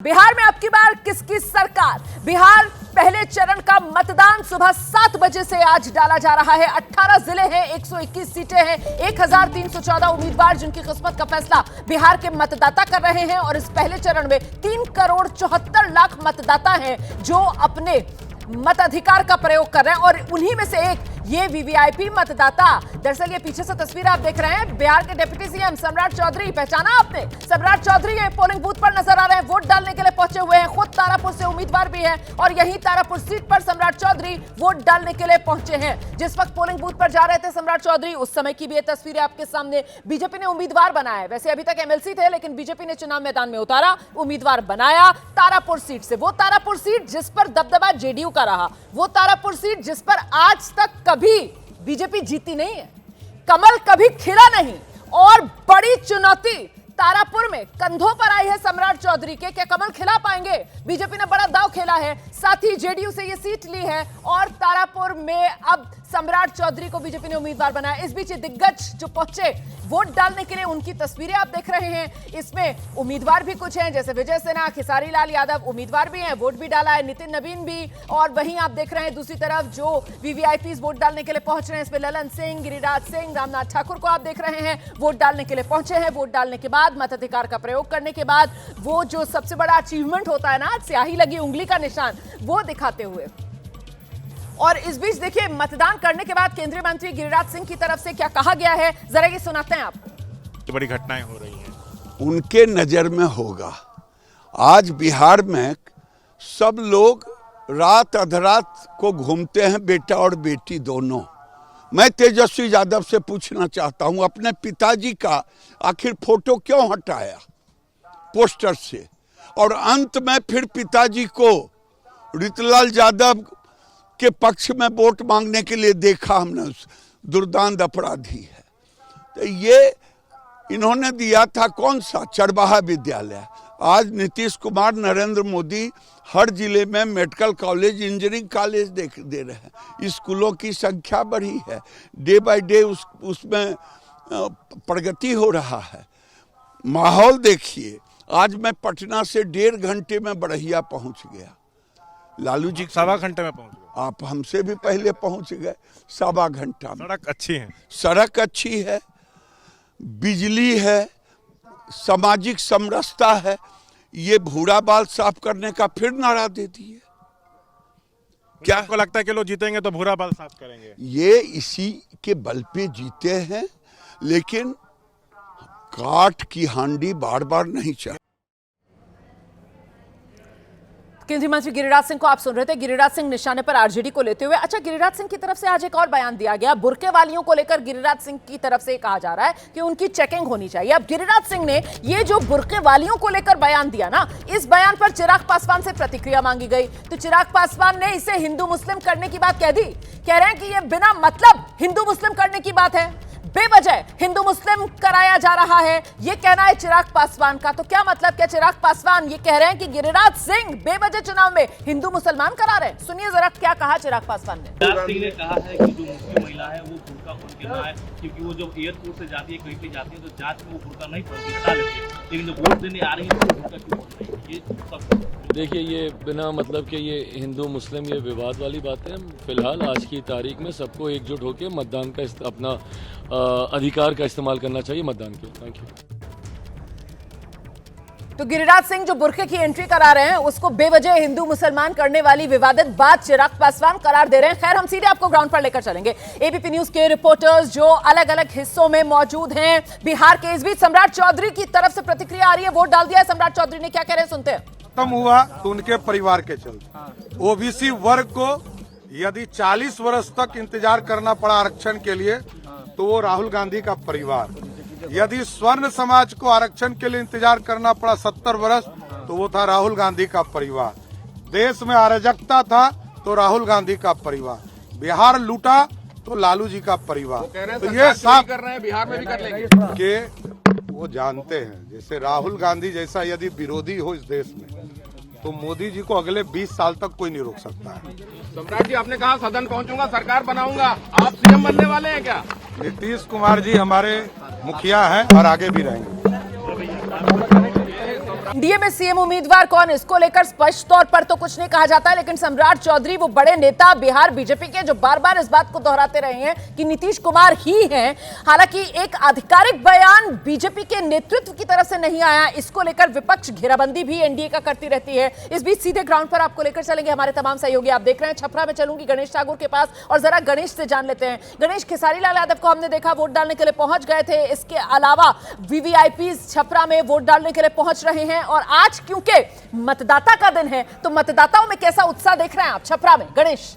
बिहार में अब की बार किसकी सरकार? बिहार पहले चरण का मतदान सुबह 7 बजे से आज डाला जा रहा है। 18 जिले हैं, 121 सीटें हैं, 1314 उम्मीदवार जिनकी किस्मत का फैसला बिहार के मतदाता कर रहे हैं। और इस पहले चरण में 3,74,00,000 मतदाता हैं जो अपने मताधिकार का प्रयोग कर रहे हैं और उन्हीं में से एक ये वीवीआईपी मतदाता। दरअसल ये पीछे से तस्वीर आप देख रहे हैं, बिहार के डिप्टी सीएम सम्राट चौधरी, पहचाना आपने? सम्राट चौधरी ये पोलिंग बूथ पर नजर आ रहे हैं, वोट डालने के लिए पहुंचे हुए हैं। खुद तारापुर से उम्मीदवार भी है और यहीं तारापुर सीट पर सम्राट चौधरी वोट डालने के लिए पहुंचे हैं। जिस वक्त पोलिंग बूथ पर जा रहे थे सम्राट चौधरी, उस समय की भी ये तस्वीरें आपके सामने। बीजेपी ने उम्मीदवार बनाया है, वैसे अभी तक एमएलसी थे, लेकिन बीजेपी ने चुनाव मैदान में उतारा, उम्मीदवार बनाया तारापुर सीट से। वो तारापुर सीट जिस पर दबदबा जेडीयू का रहा, वो तारापुर सीट जिस पर आज तक कभी बीजेपी जीती नहीं है, कमल कभी खिला नहीं। और बड़ी चुनौती तारापुर में कंधों पर आई है सम्राट चौधरी के, क्या कमल खिला पाएंगे? बीजेपी ने बड़ा दांव खेला है, साथ ही जेडीयू से ये सीट ली है और तारापुर में अब सम्राट चौधरी को बीजेपी ने उम्मीदवार बनाया। इस बीच दिग्गज जो पहुंचे वोट डालने के लिए, उनकी तस्वीरें आप देख रहे हैं। इसमें उम्मीदवार भी कुछ हैं, जैसे विजय सिन्हा, खेसारी लाल यादव उम्मीदवार भी हैं, वोट भी डाला है, नितिन नवीन भी। और वहीं आप देख रहे हैं दूसरी तरफ जो वीवीआईपीज वोट डालने के लिए पहुंच रहे हैं, इसमें ललन सिंह, गिरिराज सिंह, रामनाथ ठाकुर को आप देख रहे हैं वोट डालने के लिए पहुंचे हैं। वोट डालने के बाद, मताधिकार का प्रयोग करने के बाद, वो जो सबसे बड़ा अचीवमेंट होता है ना, स्याही लगी उंगली का निशान, वो दिखाते हुए। और इस बीच देखिए, मतदान करने के बाद केंद्रीय मंत्री गिरिराज सिंह की तरफ से क्या कहा गया है, जरा ये सुनाते हैं आपको। बड़ी घटनाएं हो रही हैं, उनके नजर में होगा। आज बिहार में सब लोग रात अधरात को घूमते हैं, बेटा और बेटी दोनों। मैं तेजस्वी यादव से पूछना चाहता हूं, अपने पिताजी का आखिर फोटो क्यों हटाया पोस्टर से, और अंत में फिर पिताजी को ऋतुलाल यादव के पक्ष में वोट मांगने के लिए देखा हमने। दुर्दांत अपराधी है। तो ये इन्होंने दिया था कौन सा? चरवाहा विद्यालय। आज नीतीश कुमार, नरेंद्र मोदी हर जिले में मेडिकल कॉलेज, इंजीनियरिंग कॉलेज दे रहे हैं। स्कूलों की संख्या बढ़ी है, डे बाय डे उसमें प्रगति हो रहा है। माहौल देखिए, आज मैं पटना से 1.5 घंटे में बड़हिया पहुंच गया। लालू जी 1.25 घंटे में पहुंच गए। आप हमसे भी पहले पहुंच गए 1.25 घंटा में। सड़क अच्छी है, सड़क अच्छी है, बिजली है, सामाजिक समरसता है। ये भूरा बाल साफ करने का फिर नारा दे दिए। क्या आपको लगता है कि लोग जीतेंगे तो भूरा बाल साफ करेंगे? ये इसी के बल पे जीते हैं, लेकिन काठ की हांडी बार बार नहीं चाहिए। केंद्रीय मंत्री गिरिराज सिंह को आप सुन रहे थे। गिरिराज सिंह निशाने पर आरजेडी को लेते हुए। अच्छा, गिरिराज सिंह की तरफ से आज एक और बयान दिया गया, बुर्के वालियों को लेकर गिरिराज सिंह की तरफ से कहा जा रहा है कि उनकी चेकिंग होनी चाहिए। अब गिरिराज सिंह ने ये जो बुर्के वालियों को लेकर बयान दिया ना, इस बयान पर चिराग पासवान से प्रतिक्रिया मांगी गई, तो चिराग पासवान ने इसे हिंदू मुस्लिम करने की बात कह दी। कह रहे हैं कि यह बिना मतलब हिंदू मुस्लिम करने की बात है, बेवजह हिंदू मुस्लिम कराया जा रहा है, ये कहना है चिराग पासवान का। तो क्या मतलब, क्या चिराग पासवान ये कह रहे हैं कि गिरिराज सिंह बेवजह चुनाव में हिंदू मुसलमान करा रहे हैं? सुनिए जरा क्या कहा चिराग पासवान ने। गिरिराज सिंह ने कहा है कि जो मुस्लिम महिला है वो बुर्का पहन के ना है, क्योंकि वो जब एयरपोर्ट से जाती है, कहीं पे जाती है तो जांच में वो बुर्का नहीं पहनती, हटा लेती है, लेकिन जब वोट देने आ रही है तो बुर्का क्यों पहन रही है? ये सब देखिए, ये बिना मतलब के ये हिंदू मुस्लिम ये विवाद वाली बात है। फिलहाल आज की तारीख में सबको एकजुट होकर मतदान का अपना अधिकार का इस्तेमाल करना चाहिए मतदान के। Thank you. तो गिरिराज सिंह जो बुर्के की एंट्री करा रहे हैं, उसको बेवजह हिंदू मुसलमान करने वाली विवादित बात चिराग पासवान करार दे रहे हैं। खैर, हम सीधे आपको ग्राउंड पर लेकर चलेंगे। एबीपी न्यूज के रिपोर्टर्स जो अलग अलग हिस्सों में मौजूद हैं बिहार के। इस बीच सम्राट चौधरी की तरफ से प्रतिक्रिया आ रही है, वोट डाल दिया है। सम्राट चौधरी ने क्या कह रहे हैं, सुनते हैं। खत्म हुआ तो उनके परिवार के चलते ओबीसी वर्ग को यदि 40 वर्ष तक इंतजार करना पड़ा आरक्षण के लिए, तो वो राहुल गांधी का परिवार। यदि स्वर्ण समाज को आरक्षण के लिए इंतजार करना पड़ा 70 वर्ष, तो वो था राहुल गांधी का परिवार। देश में अराजकता था तो राहुल गांधी का परिवार। बिहार लूटा तो लालू जी का परिवार। तो ये साफ कर रहे हैं, बिहार में भी कर लेंगे कि वो जानते हैं, जैसे राहुल गांधी जैसा यदि विरोधी हो इस देश में, तो मोदी जी को अगले 20 साल तक कोई नहीं रोक सकता है। सम्राट जी, आपने कहा सदन पहुंचूंगा, सरकार बनाऊंगा, आप सीएम बनने वाले हैं क्या? नीतीश कुमार जी हमारे मुखिया हैं और आगे भी रहेंगे। एनडीए में सीएम उम्मीदवार कौन, इसको लेकर स्पष्ट तौर पर तो कुछ नहीं कहा जाता है, लेकिन सम्राट चौधरी वो बड़े नेता बिहार बीजेपी के जो बार बार इस बात को दोहराते रहे हैं कि नीतीश कुमार ही हैं। हालांकि एक आधिकारिक बयान बीजेपी के नेतृत्व की तरफ से नहीं आया, इसको लेकर विपक्ष घेराबंदी भी एनडीए का करती रहती है। इस बीच सीधे ग्राउंड पर आपको लेकर चलेंगे हमारे तमाम सहयोगी। आप देख रहे हैं छपरा में चलूंगी गणेश ठाकुर के पास और जरा गणेश से जान लेते हैं। गणेश, खेसारी लाल यादव को हमने देखा वोट डालने के लिए पहुंच गए थे, इसके अलावा वीवीआईपी छपरा में वोट डालने के लिए पहुंच रहे हैं और आज क्योंकि मतदाता का दिन है तो मतदाताओं में कैसा उत्साह देख रहे हैं आप छपरा में? गणेश।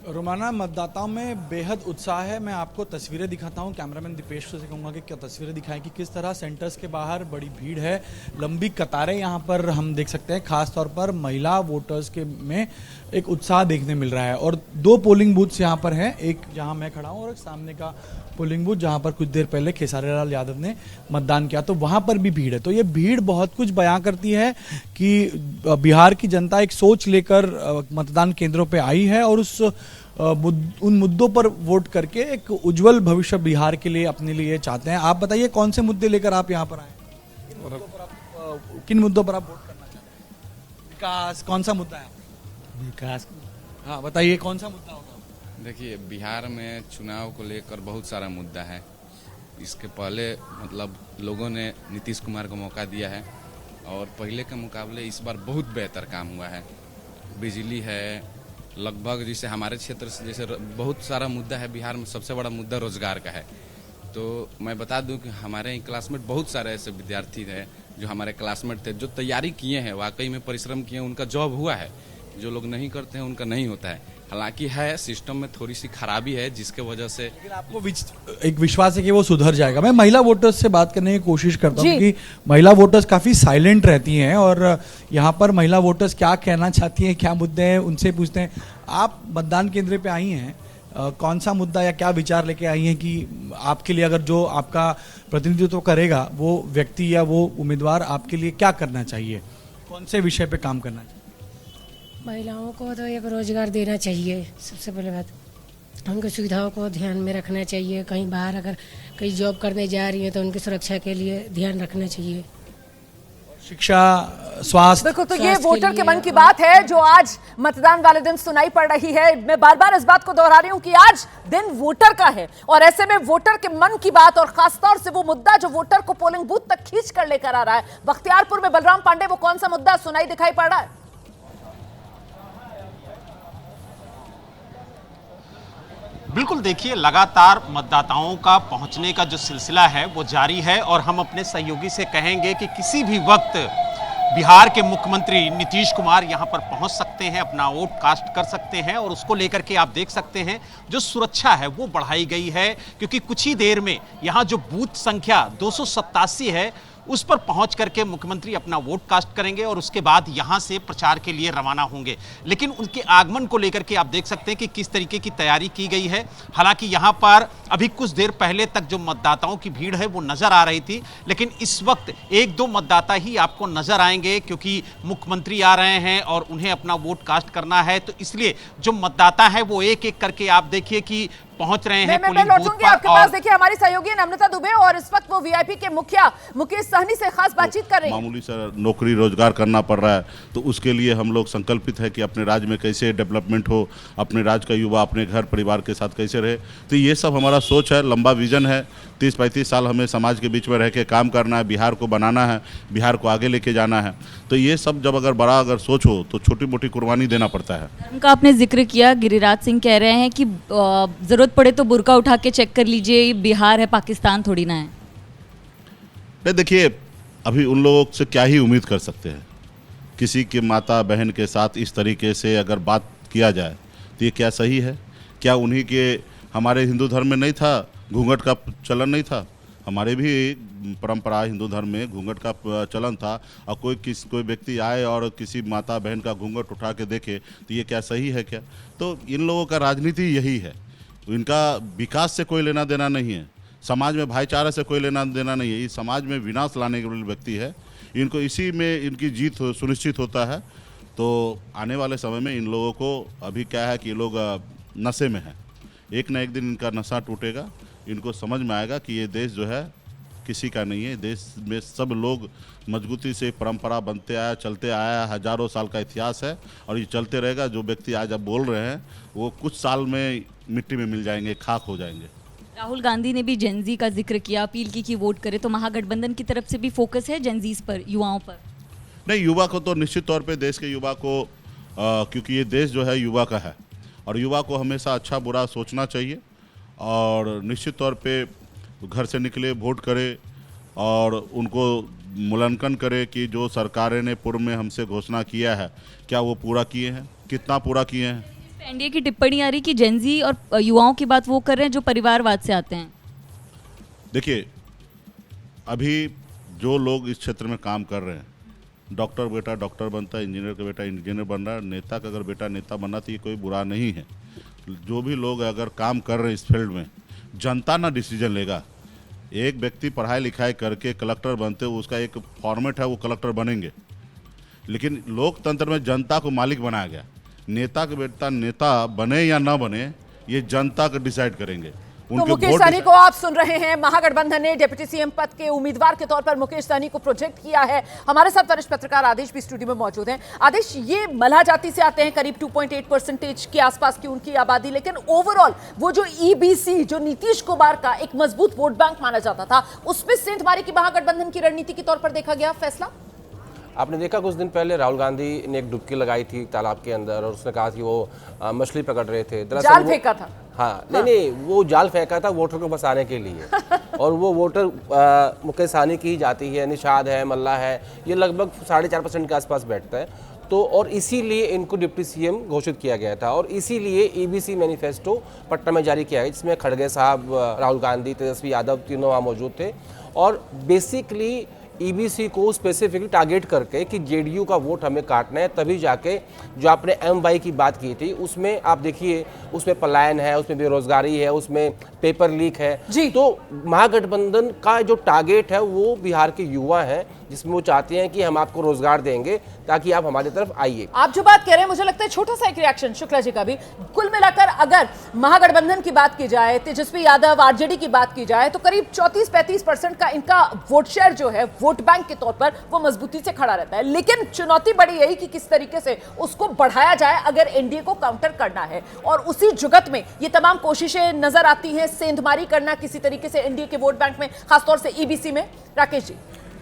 रोमाना, मतदाताओं में बेहद उत्साह है। मैं आपको तस्वीरें दिखाता हूं, कैमरामैन दीपेश से कहूंगा कि क्या तस्वीरें दिखाएं कि किस तरह सेंटर्स के बाहर बड़ी भीड़ है, लंबी कतारें यहां पर हम देख सकते हैं। खास तौर पर महिला वोटर्स के में एक उत्साह देखने मिल रहा है और 2 पोलिंग बूथ्स यहां पर हैं, एक जहां मैं खड़ा हूं और एक सामने का पोलिंग बूथ जहां पर कुछ देर पहले खेसारी लाल यादव ने मतदान किया, तो वहां पर भी भीड़ है। तो ये भीड़ बहुत कुछ बयां करती है कि बिहार की जनता एक सोच लेकर मतदान केंद्रों पे आई है और उन मुद्दों पर वोट करके एक उज्जवल भविष्य बिहार के लिए अपने लिए चाहते हैं। आप बताइए कौन से मुद्दे लेकर आप यहाँ पर आए? किन मुद्दों पर आप वोट करना चाहते हैं? विकास, कौन सा मुद्दा है? विकास। हाँ बताइए कौन सा मुद्दा होगा? देखिए, बिहार में चुनाव को लेकर बहुत सारा मुद्दा है। इसके पहले मतलब लोगों ने नीतीश कुमार को मौका दिया है और पहले के मुकाबले इस बार बहुत बेहतर काम हुआ है। बिजली है, लगभग जैसे हमारे क्षेत्र से जैसे बहुत सारा मुद्दा है। बिहार में सबसे बड़ा मुद्दा रोजगार का है। तो मैं बता दूं कि हमारे यहाँ क्लासमेट बहुत सारे ऐसे विद्यार्थी थे जो हमारे क्लासमेट थे, जो तैयारी किए हैं, वाकई में परिश्रम किए, उनका जॉब हुआ है। जो लोग नहीं करते हैं उनका नहीं होता है। हालांकि है सिस्टम में थोड़ी सी खराबी है जिसके वजह से, लेकिन आपको एक विश्वास है कि वो सुधर जाएगा। मैं महिला वोटर्स से बात करने की कोशिश करता हूँ कि महिला वोटर्स काफ़ी साइलेंट रहती हैं और यहाँ पर महिला वोटर्स क्या कहना चाहती हैं, क्या मुद्दे हैं, उनसे पूछते हैं। आप मतदान केंद्र पे आई हैं, कौन सा मुद्दा या क्या विचार लेके आई हैं कि आपके लिए अगर जो आपका प्रतिनिधित्व करेगा वो व्यक्ति या वो उम्मीदवार आपके लिए क्या करना चाहिए, कौन से विषय पे काम करना चाहिए? महिलाओं को तो एक रोजगार देना चाहिए, सबसे पहले बात उनकी सुविधाओं को ध्यान में रखना चाहिए। कहीं बाहर अगर कहीं जॉब करने जा रही है तो उनकी सुरक्षा के लिए ध्यान रखना चाहिए। शिक्षा, स्वास्थ्य। बिल्कुल, तो ये वोटर के मन की बात है जो आज मतदान वाले दिन सुनाई पड़ रही है। मैं बार बार इस बात को दोहरा रही हूं कि आज दिन वोटर का है और ऐसे में वोटर के मन की बात और खासतौर से वो मुद्दा जो वोटर को पोलिंग बूथ तक खींच कर लेकर आ रहा है। बख्तियारपुर में बलराम पांडे, वो कौन सा मुद्दा सुनाई दिखाई पड़ रहा है? बिल्कुल, देखिए लगातार मतदाताओं का पहुंचने का जो सिलसिला है वो जारी है और हम अपने सहयोगी से कहेंगे कि किसी भी वक्त बिहार के मुख्यमंत्री नीतीश कुमार यहां पर पहुंच सकते हैं, अपना वोट कास्ट कर सकते हैं और उसको लेकर के आप देख सकते हैं जो सुरक्षा है वो बढ़ाई गई है, क्योंकि कुछ ही देर में यहां जो बूथ संख्या 287 है उस पर पहुंच करके मुख्यमंत्री अपना वोट कास्ट करेंगे और उसके बाद यहां से प्रचार के लिए रवाना होंगे। लेकिन उनके आगमन को लेकर के आप देख सकते हैं कि किस तरीके की तैयारी की गई है। हालांकि यहां पर अभी कुछ देर पहले तक जो मतदाताओं की भीड़ है वो नजर आ रही थी, लेकिन इस वक्त 1-2 मतदाता ही आपको नजर आएंगे क्योंकि मुख्यमंत्री आ रहे हैं और उन्हें अपना वोट कास्ट करना है। तो इसलिए जो मतदाता है वो एक एक करके आप देखिए कि पहुंच रहे हैं मैं लौटूंगी आपके पास। देखिए हमारी सहयोगी नम्रता दुबे और इस वक्त वो वीआईपी के मुखिया मुकेश सहनी से खास बातचीत कर रही हैं। मामूली सा नौकरी रोजगार करना पड़ रहा है, तो उसके लिए हम लोग संकल्पित है कि अपने राज्य में कैसे डेवलपमेंट हो, अपने राज्य का युवा अपने घर परिवार के साथ कैसे रहे। तो ये सब हमारा सोच है, लंबा विजन है। 30-35 साल हमें समाज के बीच में रह के काम करना है, बिहार को बनाना है, बिहार को आगे लेके जाना है। तो ये सब जब अगर सोच हो तो छोटी मोटी कुर्बानी देना पड़ता है। उनका आपने जिक्र किया, गिरिराज सिंह कह रहे हैं कि जरूरत पड़े तो बुर्का उठा के चेक कर लीजिए, बिहार है, पाकिस्तान थोड़ी ना है। नहीं, देखिए अभी उन लोगों से क्या ही उम्मीद कर सकते हैं। किसी के माता बहन के साथ इस तरीके से अगर बात किया जाए तो ये क्या सही है? क्या उन्हीं के, हमारे हिंदू धर्म में नहीं था घूंघट का चलन नहीं था? हमारे भी परंपरा हिंदू धर्म में घूंघट का चलन था और कोई व्यक्ति आए और किसी माता बहन का घूंघट उठा के देखे तो ये क्या सही है क्या? तो इन लोगों का राजनीति यही है। इनका विकास से कोई लेना देना नहीं है, समाज में भाईचारा से कोई लेना देना नहीं है। ये समाज में विनाश लाने वाले व्यक्ति है, इनको इसी में इनकी जीत सुनिश्चित होता है। तो आने वाले समय में इन लोगों को अभी क्या है कि ये लोग नशे में हैं, एक ना एक दिन इनका नशा टूटेगा, इनको समझ में आएगा कि ये देश जो है किसी का नहीं है। देश में सब लोग मजबूती से परंपरा बनते आया, चलते आया, हजारों साल का इतिहास है और ये चलते रहेगा। जो व्यक्ति आज आप बोल रहे हैं वो कुछ साल में मिट्टी में मिल जाएंगे, खाक हो जाएंगे। राहुल गांधी ने भी जेनजी का जिक्र किया, अपील की कि वोट करे, तो महागठबंधन की तरफ से भी फोकस है जेनजीज पर, युवाओं पर? नहीं, युवा को तो निश्चित तौर पे, देश के युवा को क्योंकि ये देश जो है युवा का है और युवा को हमेशा अच्छा बुरा सोचना चाहिए और निश्चित तौर पे घर से निकले, वोट करे और उनको मूल्यांकन करे कि जो सरकारें ने पूर्व में हमसे घोषणा किया है क्या वो पूरा किए हैं, कितना पूरा किए हैं। एनडीए की टिप्पणी आ रही कि जेनजी और युवाओं की बात वो कर रहे हैं जो परिवारवाद से आते हैं। देखिए, अभी जो लोग इस क्षेत्र में काम कर रहे हैं, डॉक्टर बेटा डॉक्टर बनता है, इंजीनियर का बेटा इंजीनियर बन रहा है, नेता का अगर बेटा नेता बनना तो ये कोई बुरा नहीं है। जो भी लोग अगर काम कर रहे हैं इस फील्ड में, जनता ना डिसीजन लेगा। एक व्यक्ति पढ़ाई लिखाई करके कलेक्टर बनते हो, उसका एक फॉर्मेट है, वो कलेक्टर बनेंगे, लेकिन लोकतंत्र में जनता को मालिक बनाया गया। नेता का बेटा नेता बने या ना बने ये जनता का डिसाइड करेंगे। तो मुकेश सहनी को आप सुन रहे हैं। महागठबंधन ने डिप्टी सीएम पद के उम्मीदवार के तौर पर मुकेश सहनी को प्रोजेक्ट किया है। हमारे साथ वरिष्ठ पत्रकार आदेश भी स्टूडियो में मौजूद हैं। आदेश, ये मल्हा जाति से आते हैं, करीब 2.8% के आसपास की उनकी आबादी, लेकिन ओवरऑल वो जो ईबीसी, जो नीतीश कुमार का एक मजबूत वोट बैंक माना जाता था, उसमें सेंधमारी की महागठबंधन की रणनीति के तौर पर देखा गया फैसला। आपने देखा कुछ दिन पहले राहुल गांधी ने एक डुबकी लगाई थी तालाब के अंदर और उसने कहा कि वो मछली पकड़ रहे थे, दरअसल जाल फेंका था। हाँ, नहीं, वो जाल फेंका था वोटर को बसाने के लिए और वो वोटर मुकेश सहनी की ही जाती है, निषाद है, मल्ला है, ये लगभग 4.5% के आसपास बैठता है। तो और इसीलिए इनको डिप्टी सीएम घोषित किया गया था और इसीलिए ईबीसी मैनिफेस्टो पटना में जारी किया है, जिसमें खड़गे साहब, राहुल गांधी, तेजस्वी यादव तीनों वहाँ मौजूद थे और बेसिकली ईबीसी को स्पेसिफिकली टारगेट करके कि जेडीयू का वोट हमें काटना है, तभी जाके जो आपने एमवाई की बात की थी उसमें आप देखिए, उसमें पलायन है, उसमें बेरोजगारी है, उसमें पेपर लीक है जी। तो महागठबंधन का जो टारगेट है वो बिहार के युवा हैं, जिसमें वो चाहते हैं कि हम आपको रोजगार देंगे ताकि आप हमारी तरफ आइए। आप जो बात कह रहे हैं, मुझे लगता है छोटा सा एक रिएक्शन शुक्ला जी का भी। कुल मिलाकर अगर महागठबंधन की बात की जाए, तेजस्वी यादव, आरजेडी की बात की जाए, तो करीब 34-35% का इनका वोट शेयर जो है वोट बैंक के तौर पर वो मजबूती से खड़ा रहता है। लेकिन चुनौती बड़ी यही कि किस तरीके से उसको बढ़ाया जाए अगर एनडीए को काउंटर करना है, और उसी जुगत में ये तमाम कोशिशें नजर आती हैं, सेंधमारी करना किसी तरीके से एनडीए के वोट बैंक में, खासतौर से ईबीसी में। राकेश जी,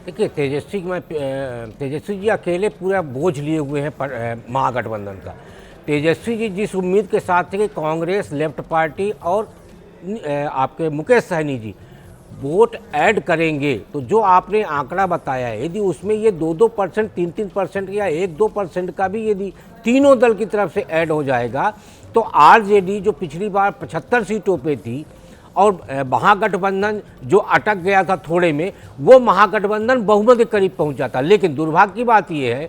देखिए, तेजस्वी जी अकेले पूरा बोझ लिए हुए हैं महागठबंधन का। तेजस्वी जी जिस उम्मीद के साथ थे कि कांग्रेस, लेफ्ट पार्टी और आपके मुकेश सहनी जी वोट ऐड करेंगे, तो जो आपने आंकड़ा बताया है, यदि उसमें ये 2-2%, 3-3% या 1-2% का भी यदि तीनों दल की तरफ से ऐड हो जाएगा, तो आरजेडी जो पिछली बार 75 सीटों पे थी और महागठबंधन जो अटक गया था थोड़े में, वो महागठबंधन बहुमत के करीब पहुंच जाता। लेकिन दुर्भाग्य की बात यह है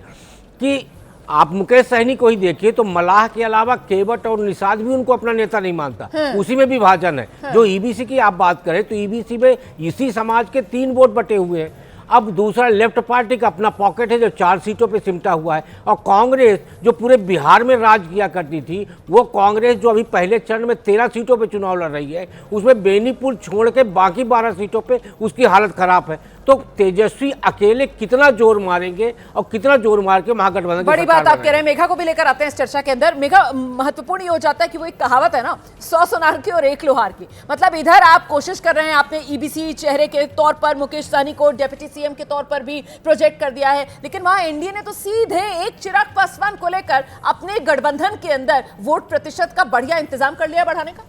कि आप मुकेश सहनी को ही देखिए तो मलाह के अलावा केवट और निषाद भी उनको अपना नेता नहीं मानता, उसी में भी विभाजन है। जो ईबीसी की आप बात करें तो ईबीसी में इसी समाज के 3 वोट बटे हुए हैं। अब दूसरा लेफ्ट पार्टी का अपना पॉकेट है जो 4 सीटों पे सिमटा हुआ है, और कांग्रेस जो पूरे बिहार में राज किया करती थी, वो कांग्रेस जो अभी पहले चरण में 13 सीटों पे चुनाव लड़ रही है, उसमें बेनीपुर छोड़ के बाकी 12 सीटों पे उसकी हालत खराब है। तो तेजस्वी अकेले कितना जोर मारेंगे और कितना जोर मार के महागठबंधन, बड़ी बात आप कह रहे हैं। मेघा को भी लेकर आते हैं इस चर्चा के अंदर। मेघा, महत्वपूर्ण ये हो जाता है कि वो एक कहावत है ना, 100 सोनार की और 1 लोहार की। मतलब इधर आप कोशिश कर रहे हैं, आपने ईबीसी चेहरे के तौर पर मुकेश सहनी को डिप्टी सीएम के तौर पर भी प्रोजेक्ट कर दिया है, लेकिन वहां एनडीए ने तो सीधे एक चिराग पासवान को लेकर अपने गठबंधन के अंदर वोट प्रतिशत का बढ़िया इंतजाम कर लिया बढ़ाने का।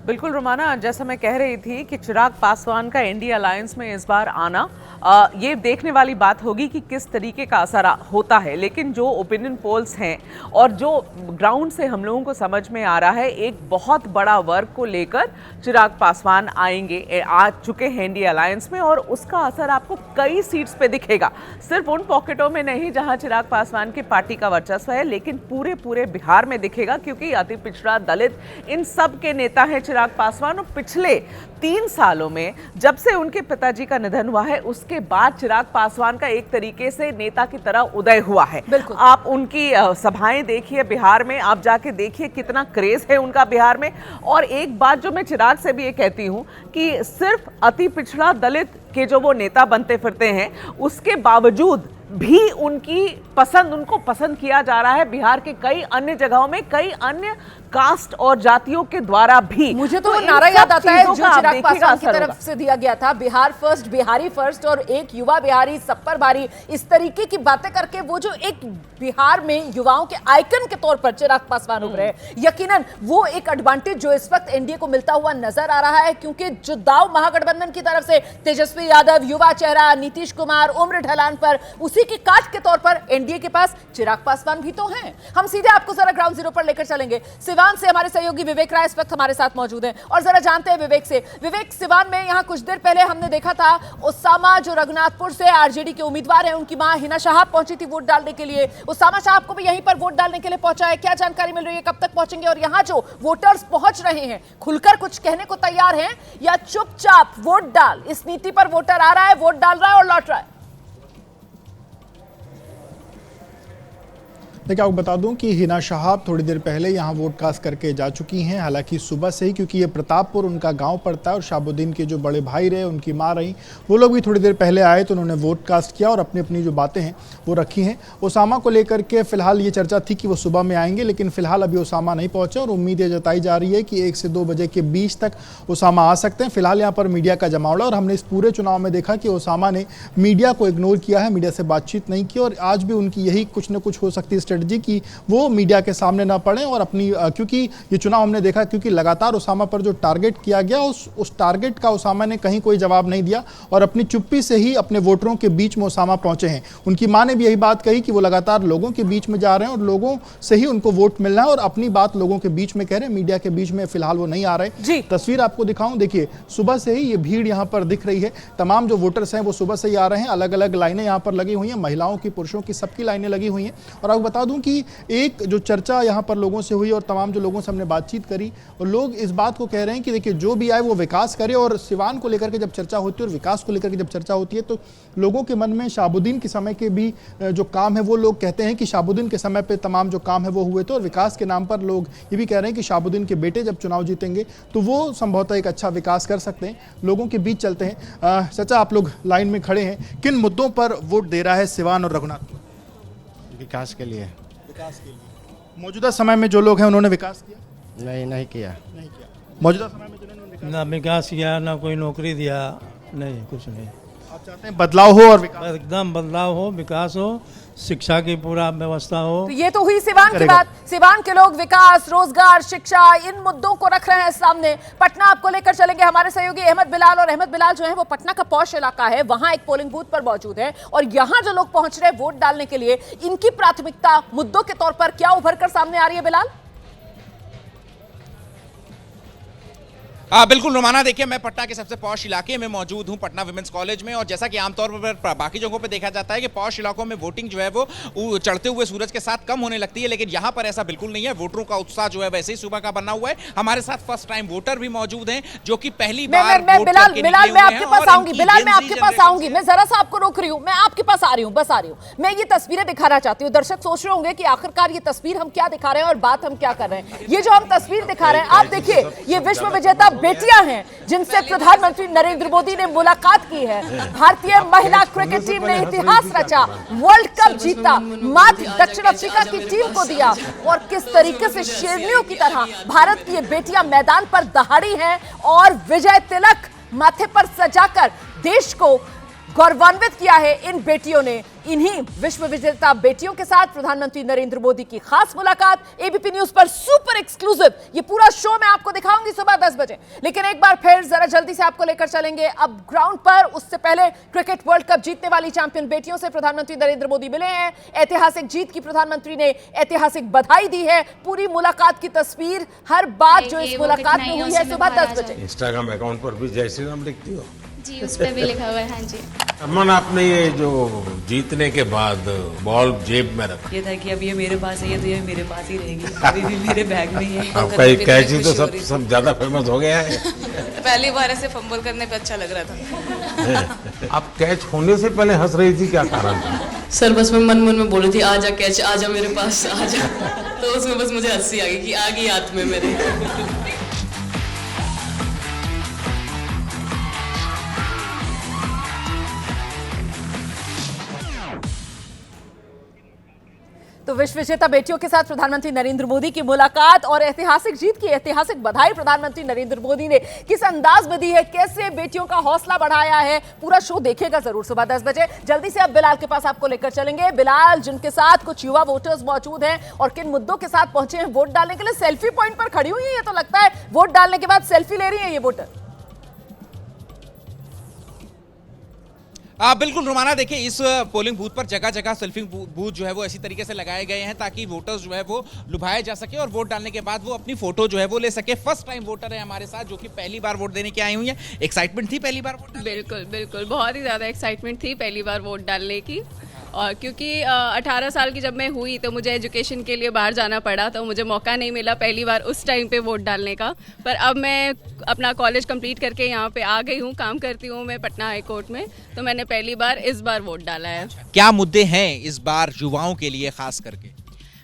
बिल्कुल रोमाना, जैसा मैं कह रही थी कि चिराग पासवान का एनडीए अलायंस में इस बार आना ये देखने वाली बात होगी कि किस तरीके का असर होता है। लेकिन जो ओपिनियन पोल्स हैं और जो ग्राउंड से हम लोगों को समझ में आ रहा है, एक बहुत बड़ा वर्ग को लेकर चिराग पासवान आएंगे, आ चुके हैं एनडीए अलायंस में, और उसका असर आपको कई सीट्स पे दिखेगा। सिर्फ उन पॉकेटों में नहीं जहां चिराग पासवान की पार्टी का वर्चस्व है, लेकिन पूरे बिहार में दिखेगा, क्योंकि अति पिछड़ा, दलित, इन सब के नेता हैं चिराग पासवान। और पिछले 3 सालों में जब से उनके पिताजी का निधन हुआ है, उसके उसके बाद चिराग पासवान का एक तरीके से नेता की तरह उदय हुआ है। आप उनकी सभाएं देखिए बिहार में, आप जाके देखिए कितना क्रेज है उनका बिहार में। और एक बात जो मैं चिराग से भी ये कहती हूँ कि सिर्फ अति पिछड़ा दलित के जो वो नेता बनते फिरते हैं, उसके बावजूद भी उनको पसंद किया जा रहा है बिहार के कई अन्य जगहों में, कई अन्य कास्ट और जातियों के द्वारा भी। मुझे तो नारा याद आता है जो चिराग पासवान की तरफ से दिया गया था, बिहार फर्स्ट, बिहारी फर्स्ट और एक युवा बिहारी सब पर भारी। इस तरीके की बातें करके वो जो एक बिहार में युवाओं के आइकन के तौर पर चिराग पासवान उभरे, यकीनन वो एक एडवांटेज जो इस वक्त एनडीए को मिलता हुआ नजर आ रहा है, क्योंकि जो दाव महागठबंधन की तरफ से तेजस्वी यादव, युवा चेहरा नीतीश कुमार, उम्र ढलान पर, उसी की काट के तौर पर एनडीए के पास चिराग पासवान भी तो हैं। हम सीधे आपको जरा ग्राउंड जीरो पर लेकर चलेंगे। सिवान से हमारे सहयोगी विवेक राय इस वक्त हमारे साथ मौजूद हैं और जरा जानते हैं विवेक से। विवेक, सिवान में यहां कुछ देर पहले हमने देखा था उसामा जो रघुनाथपुर से आरजेडी के उम्मीदवार हैं, उनकी मां हिना शहाब पहुंची थी वोट डालने के लिए। उसामा शहाब को भी यहीं पर वोट डालने के लिए पहुंचा है, क्या जानकारी मिल रही है, कब तक पहुंचेंगे? और यहां जो वोटर्स पहुंच रहे हैं खुलकर कुछ कहने को तैयार हैं या चुपचाप वोट डाल, इस नीति पर वोटर आ रहा है, वोट डाल रहा है और लौट रहा है? देखिए, आपको बता दूं कि हिना शहाब थोड़ी देर पहले यहाँ वोट कास्ट करके जा चुकी हैं, हालांकि सुबह से ही, क्योंकि ये प्रतापपुर उनका गांव पड़ता है और शाहबुद्दीन के जो बड़े भाई रहे, उनकी मां रही, वो लोग भी थोड़ी देर पहले आए तो उन्होंने वोट कास्ट किया और अपनी अपनी जो बातें हैं वो रखी हैं। उसामा को लेकर के फिलहाल ये चर्चा थी कि वो सुबह में आएंगे, लेकिन फिलहाल अभी उसामा नहीं पहुंचे और उम्मीद ये जताई जा रही है कि 1 से 2 बजे के बीच तक उसामा आ सकते हैं। फिलहाल यहाँ पर मीडिया का जमावड़ा, और हमने इस पूरे चुनाव में देखा कि उसामा ने मीडिया को इग्नोर किया है, मीडिया से बातचीत नहीं की, और आज भी उनकी यही कुछ न कुछ हो सकती है स्ट्रेटजी की वो मीडिया के सामने ना पड़े और अपनी, क्योंकि ये चुनाव हमने देखा क्योंकि लगातार उसामा पर जो टारगेट किया गया उस टारगेट का उसामा ने कहीं कोई जवाब नहीं दिया और अपनी चुप्पी से ही अपने वोटरों के बीच में उसामा पहुंचे हैं। उनकी मां ने भी यही बात कही कि वो लगातार लोगों के बीच में जा रहे हैं और लोगों से ही उनको वोट मिलना है और अपनी बात लोगों के बीच में कह रहे हैं, मीडिया के बीच में फिलहाल वो नहीं आ रहे। तस्वीर आपको दिखाऊं, देखिए सुबह से ही ये भीड़ यहाँ पर दिख रही है, तमाम जो वोटर्स हैं वो सुबह से ही आ रहे हैं, अलग अलग लाइनें यहाँ पर लगी हुई हैं, महिलाओं की, पुरुषों की, सबकी लाइनें लगी हुई हैं। और आपको बता दूं कि एक जो चर्चा यहाँ पर लोगों से हुई और तमाम जो लोगों से हमने बातचीत करी, और लोग इस बात को कह रहे हैं कि देखिए जो भी आए वो विकास करे, और सिवान को लेकर के जब चर्चा होती है और विकास को लेकर के जब चर्चा होती है तो लोगों के मन में शाहबुद्दीन के समय के भी जो काम है वो लोग कहते हैं कि शाहबुद्दीन के समय पे तमाम जो काम है वो हुए थे, और विकास के नाम पर लोग ये भी कह रहे हैं कि शाहबुद्दीन के बेटे जब चुनाव जीतेंगे तो वो संभवतः एक अच्छा विकास कर सकते हैं। लोगों के बीच चलते हैं। चाचा, आप लोग लाइन में खड़े हैं, किन मुद्दों पर वोट दे रहा है सिवान और रघुनाथपुर? विकास के लिए। विकास के लिए। मौजूदा समय में जो लोग हैं उन्होंने विकास किया? नहीं किया। मौजूदा समय में जिन्होंने ना विकास किया, ना कोई नौकरी दिया, नहीं, कुछ नहीं। आप चाहते हैं बदलाव हो और विकास? एकदम बदलाव हो, विकास हो, शिक्षा की पूरा व्यवस्था हो। तो ये तो हुई सिवान की बात। सिवान के लोग विकास, रोजगार, शिक्षा, इन मुद्दों को रख रहे हैं सामने। पटना आपको लेकर चलेंगे हमारे सहयोगी अहमद बिलाल, और अहमद बिलाल जो है वो पटना का पॉश इलाका है, वहां एक पोलिंग बूथ पर मौजूद है और यहां जो लोग पहुंच रहे हैं वोट डालने के लिए, इनकी प्राथमिकता मुद्दों के तौर पर क्या उभर कर सामने आ रही है बिलाल? बिल्कुल रोमाना, देखिए मैं पटना के सबसे पॉश इलाके में मौजूद हूं, पटना विमेंस कॉलेज में, और जैसा कि आमतौर पर बाकी जगहों पे देखा जाता है कि पॉश इलाकों में वोटिंग जो है वो चढ़ते हुए सूरज के साथ कम होने लगती है, लेकिन यहां पर ऐसा बिल्कुल नहीं है। वोटरों का उत्साह जो है वैसे ही सुबह का बना हुआ है। हमारे साथ फर्स्ट टाइम वोटर भी मौजूद हैं जो कि पहली बार बिलाल मैं आपके पास आऊंगी, बिलाल मैं आपके पास आऊंगी, मैं जरा सा आपको रोक रही हूं, मैं आपके पास आ रही हूं, बस आ रही हूं। मैं ये तस्वीरें दिखाना चाहती हूं, दर्शक सोच रहे होंगे कि आखिरकार ये तस्वीर हम क्या दिखा रहे हैं और बात हम क्या कर रहे हैं। ये जो हम तस्वीर दिखा रहे हैं, आप देखिए, ये विश्व विजेता बेटियां हैं जिनसे प्रधानमंत्री नरेंद्र मोदी ने मुलाकात की है। भारतीय महिला क्रिकेट टीम ने इतिहास रचा, वर्ल्ड कप जीता, मात दक्षिण अफ्रीका की टीम को दिया, और किस तरीके से शेरनियों की तरह भारत की ये बेटियां मैदान पर दहाड़ी हैं और विजय तिलक माथे पर सजाकर देश को गौरवान्वित किया है इन बेटियों ने। इन्हीं विश्व विजेता बेटियों के साथ प्रधानमंत्री नरेंद्र मोदी की खास मुलाकात एबीपी न्यूज पर सुपर एक्सक्लूसिव। ये पूरा शो मैं आपको दिखाऊंगी सुबह 10 बजे, लेकिन एक बार फिर जरा जल्दी से आपको लेकर चलेंगे अब ग्राउंड पर। उससे पहले क्रिकेट वर्ल्ड कप जीतने वाली चैंपियन बेटियों से प्रधानमंत्री नरेंद्र मोदी मिले हैं। ऐतिहासिक जीत की प्रधानमंत्री ने ऐतिहासिक बधाई दी है। पूरी मुलाकात की तस्वीर, हर बात जो इस मुलाकात में हुई है, सुबह 10 बजे। इंस्टाग्राम अकाउंट पर भी जय श्री राम लिखती हो? जी उस पर भी लिखा हुआ है। हाँ जी। अमन, आपने ये जो जीतने के बाद बॉल जेब में रखा, ये था कि अब ये मेरे पास है, ये तो ये मेरे पास ही रहेगी, अभी भी मेरे बैग में ही है। आपका ये कैच तो सब ज्यादा फेमस हो गया है। पहली बार ऐसे फंबल करने पे अच्छा लग रहा था। आप कैच होने से पहले हंस रही थी, क्या कारण था? सर बस मैं मन में बोल रही थी, आजा कैच, आजा मेरे पास, आजा। तो उसमें बस मुझे हंसी आ गई कि आ गई हाथ में मेरे। तो विश्व विजेता बेटियों के साथ प्रधानमंत्री नरेंद्र मोदी की मुलाकात और ऐतिहासिक जीत की ऐतिहासिक बधाई प्रधानमंत्री नरेंद्र मोदी ने किस अंदाज में दी है, कैसे बेटियों का हौसला बढ़ाया है, पूरा शो देखेगा जरूर सुबह 10 बजे। जल्दी से अब बिलाल के पास आपको लेकर चलेंगे। बिलाल, जिनके साथ कुछ युवा वोटर्स मौजूद हैं और किन मुद्दों के साथ पहुंचे हैं वोट डालने के लिए, सेल्फी पॉइंट पर खड़ी हुई है, ये तो लगता है वोट डालने के बाद सेल्फी ले रही है ये वोटर। बिल्कुल रोमाना, देखिए इस पोलिंग बूथ पर जगह जगह सेल्फी बूथ जो है वो ऐसी तरीके से लगाए गए हैं ताकि वोटर्स जो है वो लुभाए जा सके और वोट डालने के बाद वो अपनी फोटो जो है वो ले सके। फर्स्ट टाइम वोटर है हमारे साथ जो कि पहली बार वोट देने के आई हुई है। एक्साइटमेंट थी पहली बार वोट? बिल्कुल बिल्कुल, बहुत ही ज़्यादा एक्साइटमेंट थी पहली बार वोट डालने की। और क्योंकि 18 साल की जब मैं हुई तो मुझे एजुकेशन के लिए बाहर जाना पड़ा, तो मुझे मौका नहीं मिला पहली बार उस टाइम पे वोट डालने का। पर अब मैं अपना कॉलेज कंप्लीट करके यहाँ पे आ गई हूँ, काम करती हूँ मैं पटना हाई कोर्ट में, तो मैंने पहली बार इस बार वोट डाला है। क्या मुद्दे हैं इस बार युवाओं के लिए खास करके?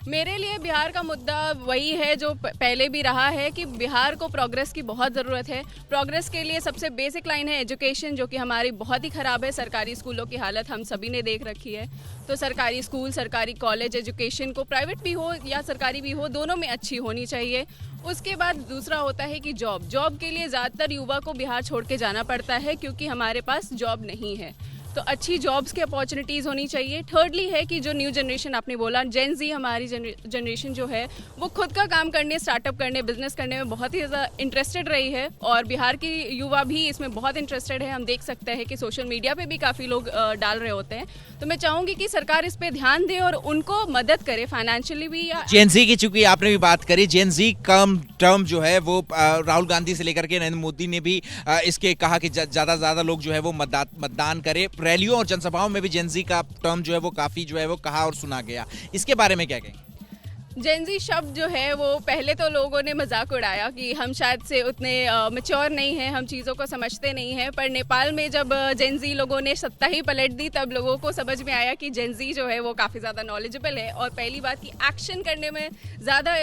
मेरे लिए बिहार का मुद्दा वही है जो पहले भी रहा है कि बिहार को प्रोग्रेस की बहुत ज़रूरत है। प्रोग्रेस के लिए सबसे बेसिक लाइन है एजुकेशन, जो कि हमारी बहुत ही ख़राब है। सरकारी स्कूलों की हालत हम सभी ने देख रखी है। तो सरकारी स्कूल, सरकारी कॉलेज, एजुकेशन को प्राइवेट भी हो या सरकारी भी हो, दोनों में अच्छी होनी चाहिए। उसके बाद दूसरा होता है कि जॉब के लिए ज़्यादातर युवा को बिहार छोड़ के जाना पड़ता है क्योंकि हमारे पास जॉब नहीं है। तो अच्छी जॉब्स की अपॉर्चुनिटीज़ होनी चाहिए। थर्डली है कि जो न्यू जनरेशन आपने बोला, जेन जी हमारी जनरेशन जो है वो खुद का काम करने, स्टार्टअप करने, बिजनेस करने में बहुत ही ज़्यादा इंटरेस्टेड रही है और बिहार की युवा भी इसमें बहुत इंटरेस्टेड है। हम देख सकते हैं कि सोशल मीडिया पे भी काफ़ी लोग डाल रहे होते हैं। तो मैं चाहूँगी कि सरकार इस पर ध्यान दे और उनको मदद करे फाइनेंशियली भी। या जेन जी की चूंकि आपने भी बात करी, जेन जी कम टर्म जो है वो राहुल गांधी से लेकर के नरेंद्र मोदी ने भी इसके कहा कि ज़्यादा से ज़्यादा लोग जो है वो मतदान करें। रैलियों और जनसभाओं में भी जेन जी का टर्म जो है वो काफी जो है वो कहा और सुना गया। इसके बारे में क्या कहेंगे? जेनजी शब्द जो है वो पहले तो लोगों ने मजाक उड़ाया कि हम शायद से उतने मैच्योर नहीं हैं, हम चीज़ों को समझते नहीं हैं। पर नेपाल में जब जेनजी लोगों ने सत्ता ही पलट दी तब लोगों को समझ में आया कि जेनजी जो है वो काफ़ी ज़्यादा नॉलेजेबल है और पहली बात की एक्शन करने में ज़्यादा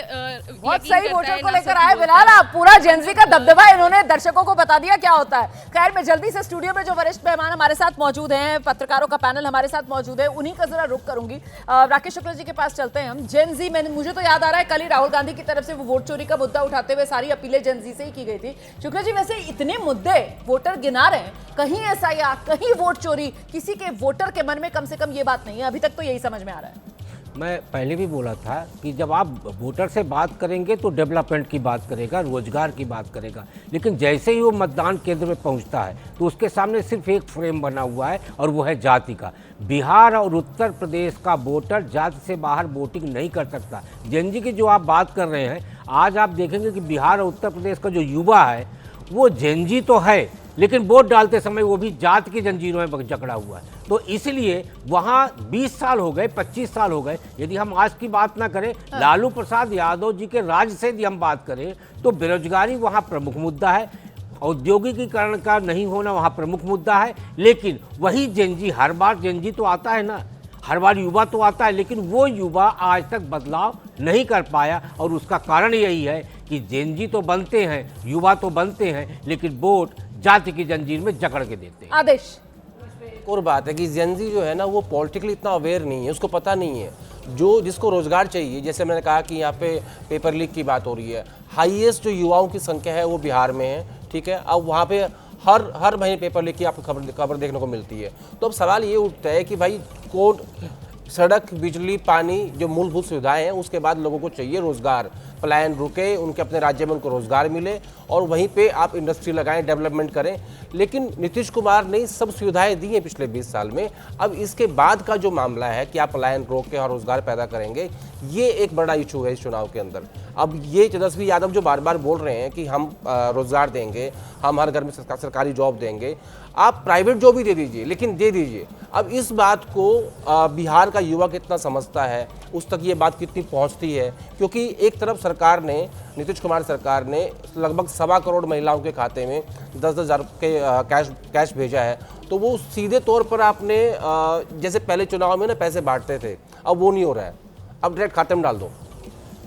बहुत सही वोटर को लेकर आए बिलाल। आप पूरा जेनजी का दबदबा इन्होंने दर्शकों को बता दिया क्या होता है। खैर, मैं जल्दी से स्टूडियो में जो वरिष्ठ मेहमान हमारे साथ मौजूद हैं, पत्रकारों का पैनल हमारे साथ मौजूद है, उन्हीं का जरा रुख करूंगी। राकेश शुक्ला जी के पास चलते हैं हम। जेनजी, मुझे तो याद आ रहा है कल ही राहुल गांधी की तरफ से वो वोट चोरी का मुद्दा उठाते हुए सारी अपीलें जेनजी से ही की गई थी। शुक्ला जी, वैसे इतने मुद्दे वोटर गिना रहे हैं, कहीं एसआईआर, कहीं वोट चोरी, किसी के वोटर के मन में कम से कम ये बात नहीं है, अभी तक तो यही समझ में आ रहा है। मैं पहले भी बोला था कि जब आप वोटर से बात करेंगे तो डेवलपमेंट की बात करेगा, रोजगार की बात करेगा, लेकिन जैसे ही वो मतदान केंद्र में पहुंचता है तो उसके सामने सिर्फ एक फ्रेम बना हुआ है और वो है जाति का। बिहार और उत्तर प्रदेश का वोटर जाति से बाहर वोटिंग नहीं कर सकता। जेनजी की जो आप बात कर रहे हैं, आज आप देखेंगे कि बिहार और उत्तर प्रदेश का जो युवा है वो जेनजी तो है, लेकिन वोट डालते समय वो भी जात की जंजीरों में जकड़ा हुआ है। तो इसलिए वहाँ 20 साल हो गए, 25 साल हो गए। यदि हम आज की बात ना करें, लालू प्रसाद यादव जी के राज से यदि हम बात करें तो बेरोजगारी वहाँ प्रमुख मुद्दा है, औद्योगिकीकरण का नहीं होना वहाँ प्रमुख मुद्दा है। लेकिन वही जेनजी, हर बार जेनजी तो आता है ना, हर बार युवा तो आता है, लेकिन वो युवा आज तक बदलाव नहीं कर पाया और उसका कारण यही है कि जेनजी तो बनते हैं, युवा तो बनते हैं, लेकिन वोट जाति की जंजीर में जकड़ के देते हैं। आदेश, एक और बात है कि जेनजी जो है ना वो पॉलिटिकली इतना अवेयर नहीं है, उसको पता नहीं है जो जिसको रोजगार चाहिए। जैसे मैंने कहा कि यहाँ पे पेपर लीक की बात हो रही है, हाईएस्ट जो युवाओं की संख्या है वो बिहार में है, ठीक है। अब वहाँ पे हर महीने पेपर लीक की आपको खबर देखने को मिलती है। तो अब सवाल ये उठता है कि भाई सड़क, बिजली, पानी, जो मूलभूत सुविधाएं हैं, उसके बाद लोगों को चाहिए रोजगार। पलायन रुके, उनके अपने राज्य में उनको रोजगार मिले और वहीं पे आप इंडस्ट्री लगाएं, डेवलपमेंट करें। लेकिन नीतीश कुमार ने सब सुविधाएं दी हैं पिछले 20 साल में। अब इसके बाद का जो मामला है कि आप पलायन रोक के और रोजगार पैदा करेंगे, ये एक बड़ा इशू है इस चुनाव के अंदर। अब ये तेजस्वी यादव जो बार बार बोल रहे हैं कि हम रोजगार देंगे, हम हर घर में सरकारी जॉब देंगे, आप प्राइवेट जॉब ही दे दीजिए, लेकिन दे दीजिए। अब इस बात को बिहार का युवा कितना समझता है, उस तक ये बात कितनी पहुंचती है, क्योंकि एक तरफ सरकार ने, नीतीश कुमार सरकार ने लगभग 1.25 करोड़ महिलाओं के खाते में 10-10 हज़ार के कैश भेजा है। तो वो सीधे तौर पर आपने जैसे पहले चुनाव में ना पैसे बांटते थे, अब वो नहीं हो रहा है, अब डायरेक्ट खाते में डाल दो।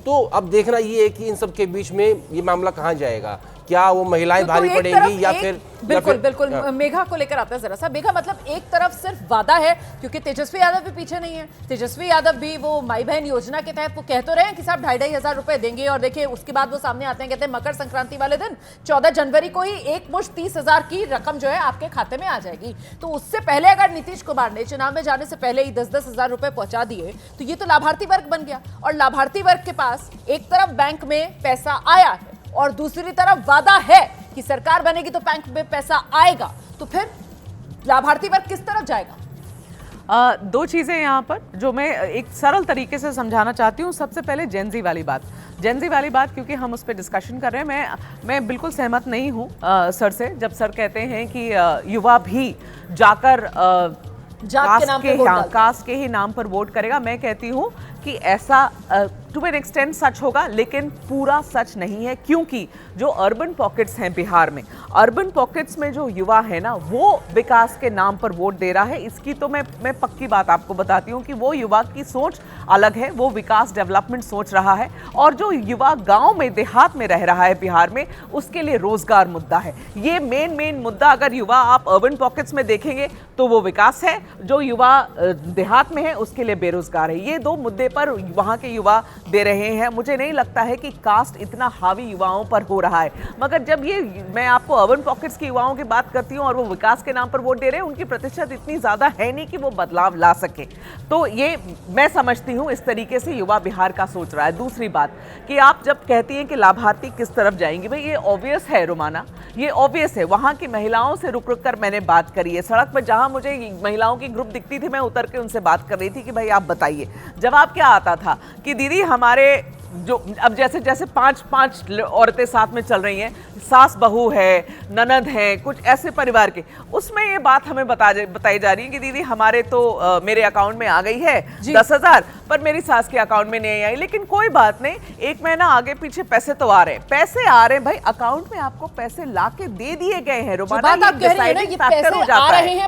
तो अब देखना ये है कि इन सब के बीच में ये मामला कहाँ जाएगा, क्या वो महिलाएं भारी पड़ेंगी या फिर बिल्कुल मेघा को लेकर आता है जरा सा। मेघा, मतलब एक तरफ सिर्फ वादा है, क्योंकि तेजस्वी यादव भी पीछे नहीं है। तेजस्वी यादव भी वो माई बहन योजना के तहत वो कह तो रहे हैं कि साहब 2,500 हज़ार रुपए देंगे, और देखिए उसके बाद वो सामने आते हैं, कहते हैं मकर संक्रांति वाले दिन 14 जनवरी को ही एक मुश्त 30 हज़ार की रकम जो है आपके खाते में आ जाएगी। तो उससे पहले अगर नीतीश कुमार ने चुनाव में जाने से पहले ही 10-10 हज़ार रुपए पहुंचा दिए तो ये तो लाभार्थी वर्ग बन गया। और लाभार्थी वर्ग के पास एक तरफ बैंक में पैसा आया है और दूसरी तरफ वादा है कि सरकार बनेगी तो बैंक में पैसा आएगा, तो फिर लाभार्थी वर्ग किस तरफ जाएगा? दो चीजें यहाँ पर जो मैं एक सरल तरीके से समझाना चाहती हूँ। सबसे पहले जेनजी वाली बात, क्योंकि हम उस पर डिस्कशन कर रहे हैं। मैं बिल्कुल सहमत नहीं हूँ सर से, जब सर कहते हैं कि युवा भी जाकर कास्ट के ही नाम पर वोट करेगा। मैं कहती हूँ कि ऐसा टू एन एक्सटेंट सच होगा, लेकिन पूरा सच नहीं है, क्योंकि जो अर्बन पॉकेट्स हैं बिहार में, अर्बन पॉकेट्स में जो युवा है ना, वो विकास के नाम पर वोट दे रहा है। इसकी तो मैं पक्की बात आपको बताती हूँ कि वो युवा की सोच अलग है, वो विकास डेवलपमेंट सोच रहा है। और जो युवा गांव में, देहात में रह रहा है बिहार में, उसके लिए रोजगार मुद्दा है। ये मेन मुद्दा अगर युवा आप अर्बन पॉकेट्स में देखेंगे तो वो विकास है, जो युवा देहात में है उसके लिए बेरोजगार है। ये दो मुद्दे पर वहाँ के युवा दे रहे हैं। मुझे नहीं लगता है कि कास्ट इतना हावी युवाओं पर हो रहा है, मगर जब ये मैं आपको अर्बन पॉकेट्स के युवाओं की बात करती हूँ और वो विकास के नाम पर वोट दे रहे हैं, उनकी प्रतिशत इतनी ज्यादा है नहीं कि वो बदलाव ला सके। तो ये मैं समझती हूँ इस तरीके से युवा बिहार का सोच रहा है। दूसरी बात कि आप जब कहती हैं कि लाभार्थी किस तरफ जाएंगे, भाई ये ऑब्वियस है रोमाना, ये ऑब्वियस है। वहाँ की महिलाओं से रुक कर मैंने बात करी है, सड़क पर जहाँ मुझे महिलाओं की ग्रुप दिखती थी, मैं उतर के उनसे बात कर रही थी कि भाई आप बताइए। जवाब क्या आता था कि दीदी हमारे जो अब जैसे जैसे पांच औरतें साथ में चल रही हैं, सास बहू है, ननद है, कुछ ऐसे परिवार के, उसमें ये बात हमें बताई जा रही है कि दीदी हमारे तो मेरे अकाउंट में आ गई है 10 हज़ार, पर मेरी सास के अकाउंट में नहीं आई। लेकिन कोई बात नहीं, एक महीना आगे पीछे पैसे तो आ रहे हैं, भाई अकाउंट में आपको पैसे ला के दे दिए गए हैं।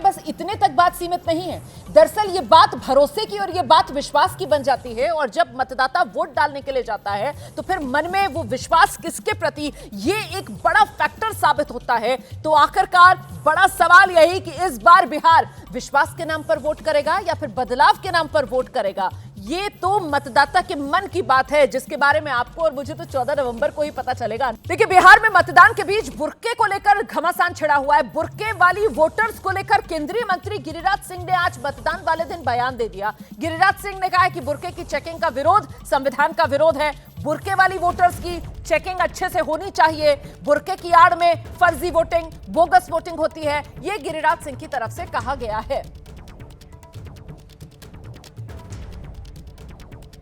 बस इतने तक बात सीमित नहीं है। दरअसल ये बात भरोसे की और ये बात विश्वास की बन जाती है, और जब मतदाता वोट डालने के लिए जाता है तो फिर मन में वो विश्वास किसके प्रति, ये एक बड़ा फैक्टर साबित होता है। तो आखिरकार बड़ा सवाल यही कि इस बार बिहार विश्वास के नाम पर वोट करेगा या फिर बदलाव के नाम पर वोट करेगा। ये तो मतदाता के मन की बात है, जिसके बारे में आपको और मुझे तो 14 नवंबर को ही पता चलेगा। देखिए, बिहार में मतदान के बीच बुर्के को लेकर घमासान छिड़ा हुआ है। बुर्के वाली वोटर्स को लेकर केंद्रीय मंत्री गिरिराज सिंह ने आज मतदान वाले दिन बयान दे दिया। गिरिराज सिंह ने कहा है कि बुर्के की चेकिंग का विरोध संविधान का विरोध है। बुर्के वाली वोटर्स की चेकिंग अच्छे से होनी चाहिए। बुर्के की आड़ में फर्जी वोटिंग, बोगस वोटिंग होती है, ये गिरिराज सिंह की तरफ से कहा गया है।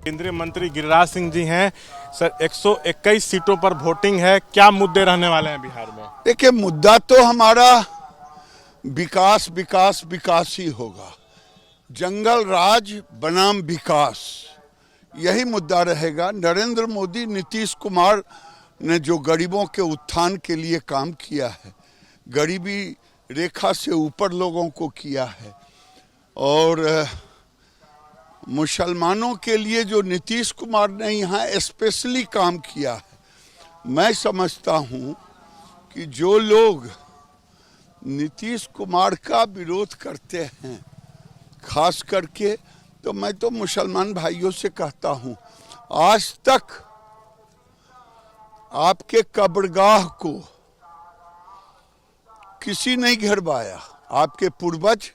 केंद्रीय मंत्री गिरिराज सिंह जी हैं। सर, 121 सीटों पर वोटिंग है, क्या मुद्दे रहने वाले हैं बिहार में? देखिए, मुद्दा तो हमारा विकास विकास विकास ही होगा। जंगल राज बनाम विकास, यही मुद्दा रहेगा। नरेंद्र मोदी, नीतीश कुमार ने जो गरीबों के उत्थान के लिए काम किया है, गरीबी रेखा से ऊपर लोगों को किया है, और मुसलमानों के लिए जो नीतीश कुमार ने यहाँ स्पेशली काम किया है, मैं समझता हूँ कि जो लोग नीतीश कुमार का विरोध करते हैं, खास करके तो मैं तो मुसलमान भाइयों से कहता हूँ, आज तक आपके कब्रगाह को किसी नहीं घेरवाया। आपके पूर्वज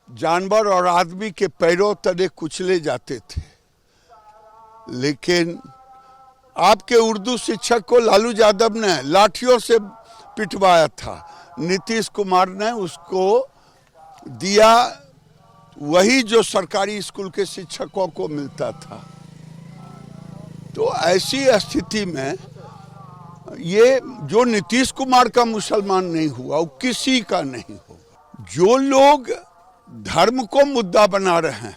जानवर और आदमी के पैरों तले कुचले जाते थे, लेकिन आपके उर्दू शिक्षक को लालू यादव ने लाठियों से पिटवाया था, नीतीश कुमार ने उसको दिया वही जो सरकारी स्कूल के शिक्षकों को मिलता था। तो ऐसी स्थिति में ये जो नीतीश कुमार का मुसलमान नहीं हुआ वो किसी का नहीं होगा। जो लोग धर्म को मुद्दा बना रहे हैं,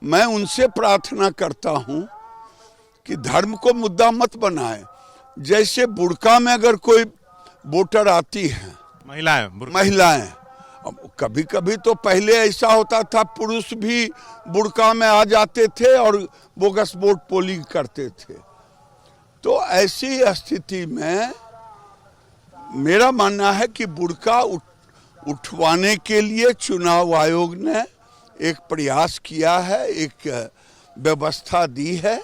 मैं उनसे प्रार्थना करता हूं कि धर्म को मुद्दा मत बनाए। जैसे बुर्का में अगर कोई वोटर आती है, महिलाएं, कभी कभी तो पहले ऐसा होता था पुरुष भी बुर्का में आ जाते थे और बोगस वोट पोलिंग करते थे। तो ऐसी स्थिति में मेरा मानना है कि बुर्का उठवाने के लिए चुनाव आयोग ने एक प्रयास किया है, एक व्यवस्था दी है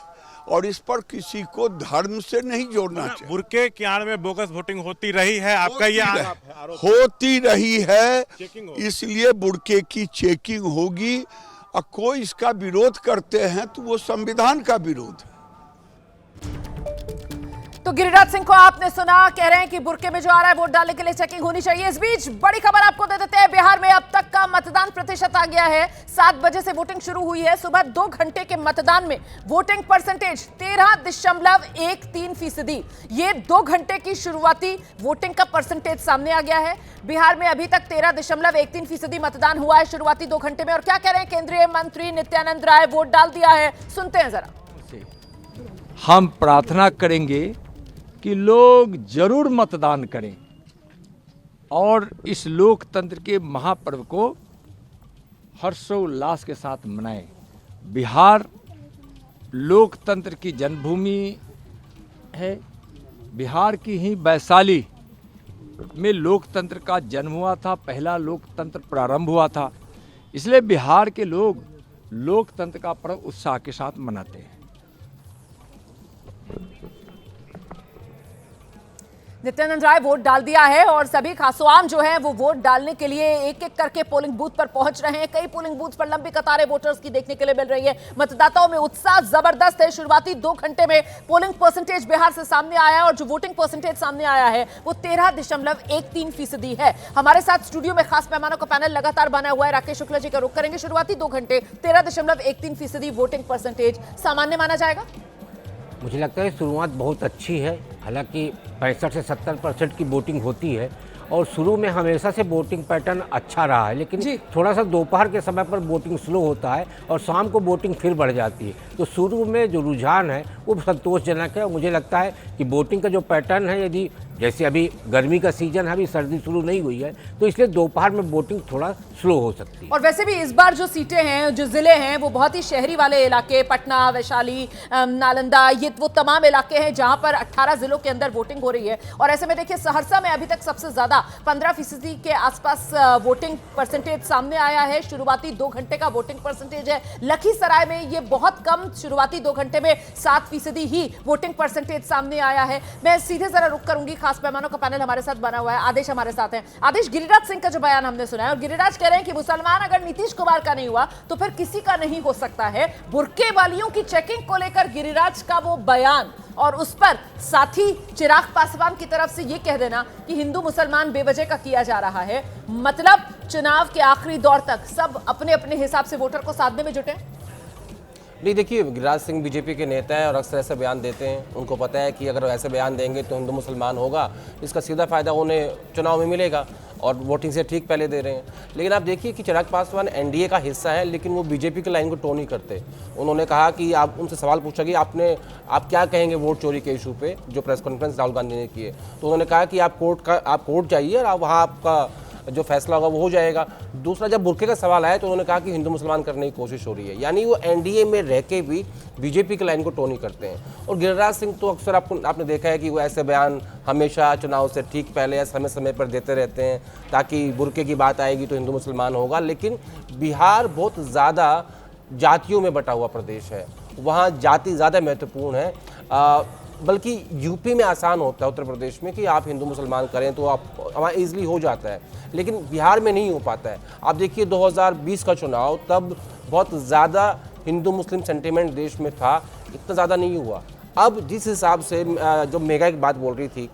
और इस पर किसी को धर्म से नहीं जोड़ना चाहिए। बुर्के की आड़ में बोगस वोटिंग होती रही है, आपका ये आरोप है? होती रही है, इसलिए बुर्के की चेकिंग होगी। और कोई इसका विरोध करते हैं तो वो संविधान का विरोध है। तो गिरिराज सिंह को आपने सुना, कह रहे हैं कि बुर्के में जो आ रहा है वोट डालने के लिए चेकिंग होनी चाहिए। इस बीच बड़ी खबर आपको दे देते हैं, बिहार में अब तक का मतदान प्रतिशत आ गया है। 7 बजे से वोटिंग शुरू हुई है। सुबह 2 घंटे के मतदान में वोटिंग परसेंटेज 13.13%। ये 2 घंटे की शुरुआती वोटिंग का परसेंटेज सामने आ गया है। बिहार में अभी तक 13.13% मतदान हुआ है शुरुआती 2 घंटे में। और क्या कह रहे हैं केंद्रीय मंत्री नित्यानंद राय, वोट डाल दिया है, सुनते हैं जरा। हम प्रार्थना करेंगे कि लोग जरूर मतदान करें और इस लोकतंत्र के महापर्व को हर्षोल्लास के साथ मनाएं। बिहार लोकतंत्र की जन्मभूमि है। बिहार की ही वैशाली में लोकतंत्र का जन्म हुआ था, पहला लोकतंत्र प्रारंभ हुआ था। इसलिए बिहार के लोग लोकतंत्र का पर्व उत्साह के साथ मनाते हैं। नित्यानंद राय वोट डाल दिया है और सभी खासोआम जो है वो वोट डालने के लिए एक एक करके पोलिंग बूथ पर पहुंच रहे हैं। कई पोलिंग बूथ पर लंबी कतारें वोटर्स की देखने के लिए मिल रही है। मतदाताओं में उत्साह जबरदस्त है। शुरुआती 2 घंटे में पोलिंग परसेंटेज बिहार से सामने आया और जो वोटिंग परसेंटेज सामने आया है वो 13.13% है। हमारे साथ स्टूडियो में खास मेहमानों का पैनल लगातार बना हुआ है। राकेश शुक्ला जी का रुख करेंगे। शुरुआती 2 घंटे 13.13% वोटिंग परसेंटेज सामान्य माना जाएगा? मुझे लगता है शुरुआत बहुत अच्छी है। हालांकि 65 से 70% की वोटिंग होती है और शुरू में हमेशा से वोटिंग पैटर्न अच्छा रहा है, लेकिन थोड़ा सा दोपहर के समय पर वोटिंग स्लो होता है और शाम को वोटिंग फिर बढ़ जाती है। तो शुरू में जो रुझान है वो संतोषजनक है और मुझे लगता है कि वोटिंग का जो पैटर्न है, यदि जैसे अभी गर्मी का सीजन है, अभी सर्दी शुरू नहीं हुई है, तो इसलिए दोपहर में वोटिंग थोड़ा स्लो हो सकती है। और वैसे भी इस बार जो सीटें हैं, जो जिले हैं, वो बहुत ही शहरी वाले इलाके, पटना, वैशाली, नालंदा, ये वो तमाम इलाके हैं जहां पर 18 जिलों के अंदर वोटिंग हो रही है। और ऐसे में देखिए सहरसा में अभी तक सबसे ज्यादा 15% के आसपास वोटिंग परसेंटेज सामने आया है। शुरुआती 2 घंटे का वोटिंग परसेंटेज है। लखीसराय में ये बहुत कम, शुरुआती 2 घंटे में 7% ही वोटिंग परसेंटेज सामने आया है। मैं सीधे जरा रुक करूंगी, खास मेहमानों का पैनल हमारे साथ बना हुआ है। आदेश हमारे साथ हैं। आदेश, गिरिराज सिंह का जो बयान हमने सुना है और गिरिराज कह रहे हैं कि मुसलमान अगर नीतीश कुमार का नहीं हुआ तो फिर किसी का नहीं हो सकता है। बुर्के वालियों की चेकिंग को लेकर गिरिराज का वो बयान और उस पर साथी चिराग पासवान की तरफ से ये कह देना कि हिंदू मुसलमान बेवजह का किया जा रहा है, मतलब चुनाव के आखिरी दौर तक सब अपने अपने हिसाब से वोटर को साधने में जुटे। नहीं, देखिए गिरिराज सिंह बीजेपी के नेता हैं और अक्सर ऐसे बयान देते हैं। उनको पता है कि अगर ऐसे बयान देंगे तो हिंदू मुसलमान होगा, इसका सीधा फायदा उन्हें चुनाव में मिलेगा और वोटिंग से ठीक पहले दे रहे हैं। लेकिन आप देखिए कि चिराग पासवान एनडीए का हिस्सा है, लेकिन वो बीजेपी की लाइन को टो नहीं करते। उन्होंने कहा कि आप उनसे सवाल पूछा कि आप क्या कहेंगे वोट चोरी के इशू पे, जो प्रेस कॉन्फ्रेंस राहुल गांधी ने की है। तो उन्होंने कहा कि आप कोर्ट जाइए और वहाँ आपका जो फैसला होगा वो हो जाएगा। दूसरा, जब बुर्के का सवाल आया तो उन्होंने कहा कि हिंदू मुसलमान करने की कोशिश हो रही है, यानी वो एनडीए में रह के भी बीजेपी की लाइन को टो नहीं करते हैं। और गिरिराज सिंह तो अक्सर आपने देखा है कि वो ऐसे बयान हमेशा चुनाव से ठीक पहले या समय समय पर देते रहते हैं ताकि बुर्के की बात आएगी तो हिंदू मुसलमान होगा। लेकिन बिहार बहुत ज़्यादा जातियों में बटा हुआ प्रदेश है, वहाँ जाति ज़्यादा महत्वपूर्ण है। बल्कि यूपी में आसान होता है, उत्तर प्रदेश में, कि आप हिंदू मुसलमान करें तो आप वहाँ ईजिली हो जाता है, लेकिन बिहार में नहीं हो पाता है। आप देखिए 2020 का चुनाव, तब बहुत ज़्यादा हिंदू मुस्लिम सेंटिमेंट देश में था, इतना ज़्यादा नहीं हुआ। अब जिस हिसाब से जो मेगा की बात बोल रही थी,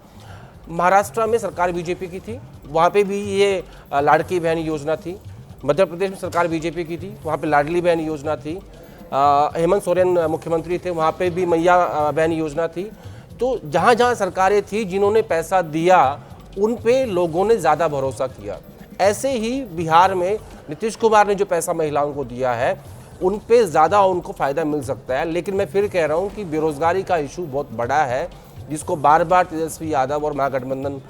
महाराष्ट्र में सरकार बीजेपी की थी, वहाँ पे भी ये लाड़की बहन योजना थी। मध्य प्रदेश में सरकार बीजेपी की थी, वहाँ पे लाडली बहन योजना थी। हेमंत सोरेन मुख्यमंत्री थे, वहाँ पे भी मैया बहन योजना थी। तो जहाँ जहाँ सरकारें थी जिन्होंने पैसा दिया उन पे लोगों ने ज़्यादा भरोसा किया। ऐसे ही बिहार में नीतीश कुमार ने जो पैसा महिलाओं को दिया है उन पे ज़्यादा उनको फ़ायदा मिल सकता है। लेकिन मैं फिर कह रहा हूँ कि बेरोज़गारी का इशू बहुत बड़ा है, जिसको बार बार तेजस्वी यादव और महागठबंधन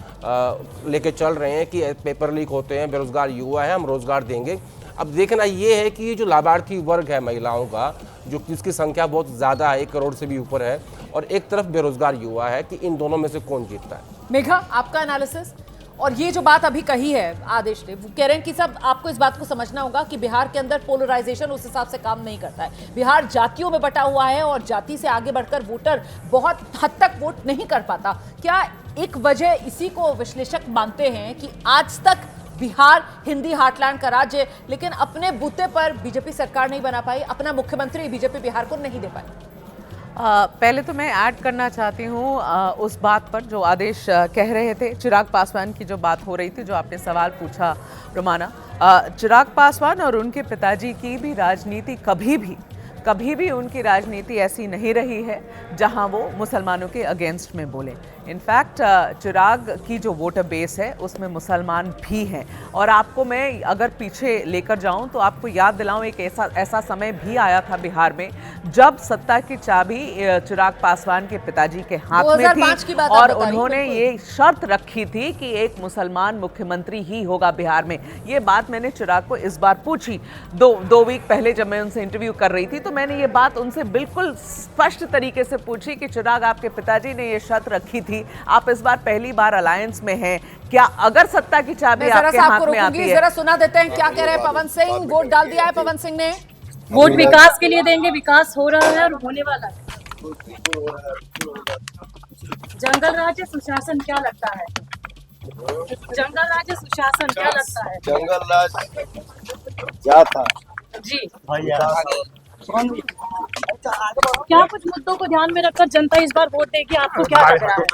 लेके चल रहे हैं कि पेपर लीक होते हैं, बेरोज़गार युवा है, हम रोज़गार देंगे। अब देखना ये है कि ये जो लाभार्थी वर्ग है महिलाओं का, जो जिसकी संख्या बहुत ज़्यादा है, 1 करोड़ से भी ऊपर है, और एक तरफ बेरोज़गार युवा है, कि इन दोनों में से कौन जीतता है। मेघा, आपका एनालिसिस? और ये जो बात अभी कही है आदेश ने, वो कह रहे हैं कि सब आपको इस बात को समझना होगा कि बिहार के अंदर पोलराइजेशन उस हिसाब से काम नहीं करता है। बिहार जातियों में बटा हुआ है और जाति से आगे बढ़कर वोटर बहुत हद तक वोट नहीं कर पाता। क्या एक वजह इसी को विश्लेषक मानते हैं कि आज तक बिहार हिंदी हार्टलैंड का राज्य है, लेकिन अपने बूते पर बीजेपी सरकार नहीं बना पाई, अपना मुख्यमंत्री बीजेपी बिहार को नहीं दे पाई? पहले तो मैं ऐड करना चाहती हूँ उस बात पर जो आदेश कह रहे थे, चिराग पासवान की जो बात हो रही थी, जो आपने सवाल पूछा रोमाना। चिराग पासवान और उनके पिताजी की भी राजनीति कभी भी उनकी राजनीति ऐसी नहीं रही है जहां वो मुसलमानों के अगेंस्ट में बोले। इनफैक्ट चिराग की जो वोटर बेस है उसमें मुसलमान भी हैं। और आपको मैं अगर पीछे लेकर जाऊं तो आपको याद दिलाऊं, एक ऐसा समय भी आया था बिहार में जब सत्ता की चाबी चिराग पासवान के पिताजी के हाथ में थी और उन्होंने ये शर्त रखी थी कि एक मुसलमान मुख्यमंत्री ही होगा बिहार में। ये बात मैंने चिराग को इस बार पूछी दो वीक पहले जब मैं उनसे इंटरव्यू कर रही थी, तो मैंने ये बात उनसे बिल्कुल स्पष्ट तरीके से पूछी कि चिराग, आपके पिताजी ने ये शर्त रखी थी, आप इस बार पहली बार अलायंस में हैं, क्या अगर सत्ता की चाबी आपके हाथ में आती है? जरा सुना देते हैं क्या कह रहे हैं पवन सिंह। वोट डाल दिया है पवन सिंह ने। वोट विकास के लिए देंगे, विकास हो रहा है और होने वाला है। जंगल राज्य सुशासन क्या लगता है? जंगल राज्य सुशासन क्या लगता है? जंगल राज क्या था जी क्या कुछ मुद्दों को ध्यान में रखकर जनता इस बार वोट देगी, आपको क्या लग रहा है?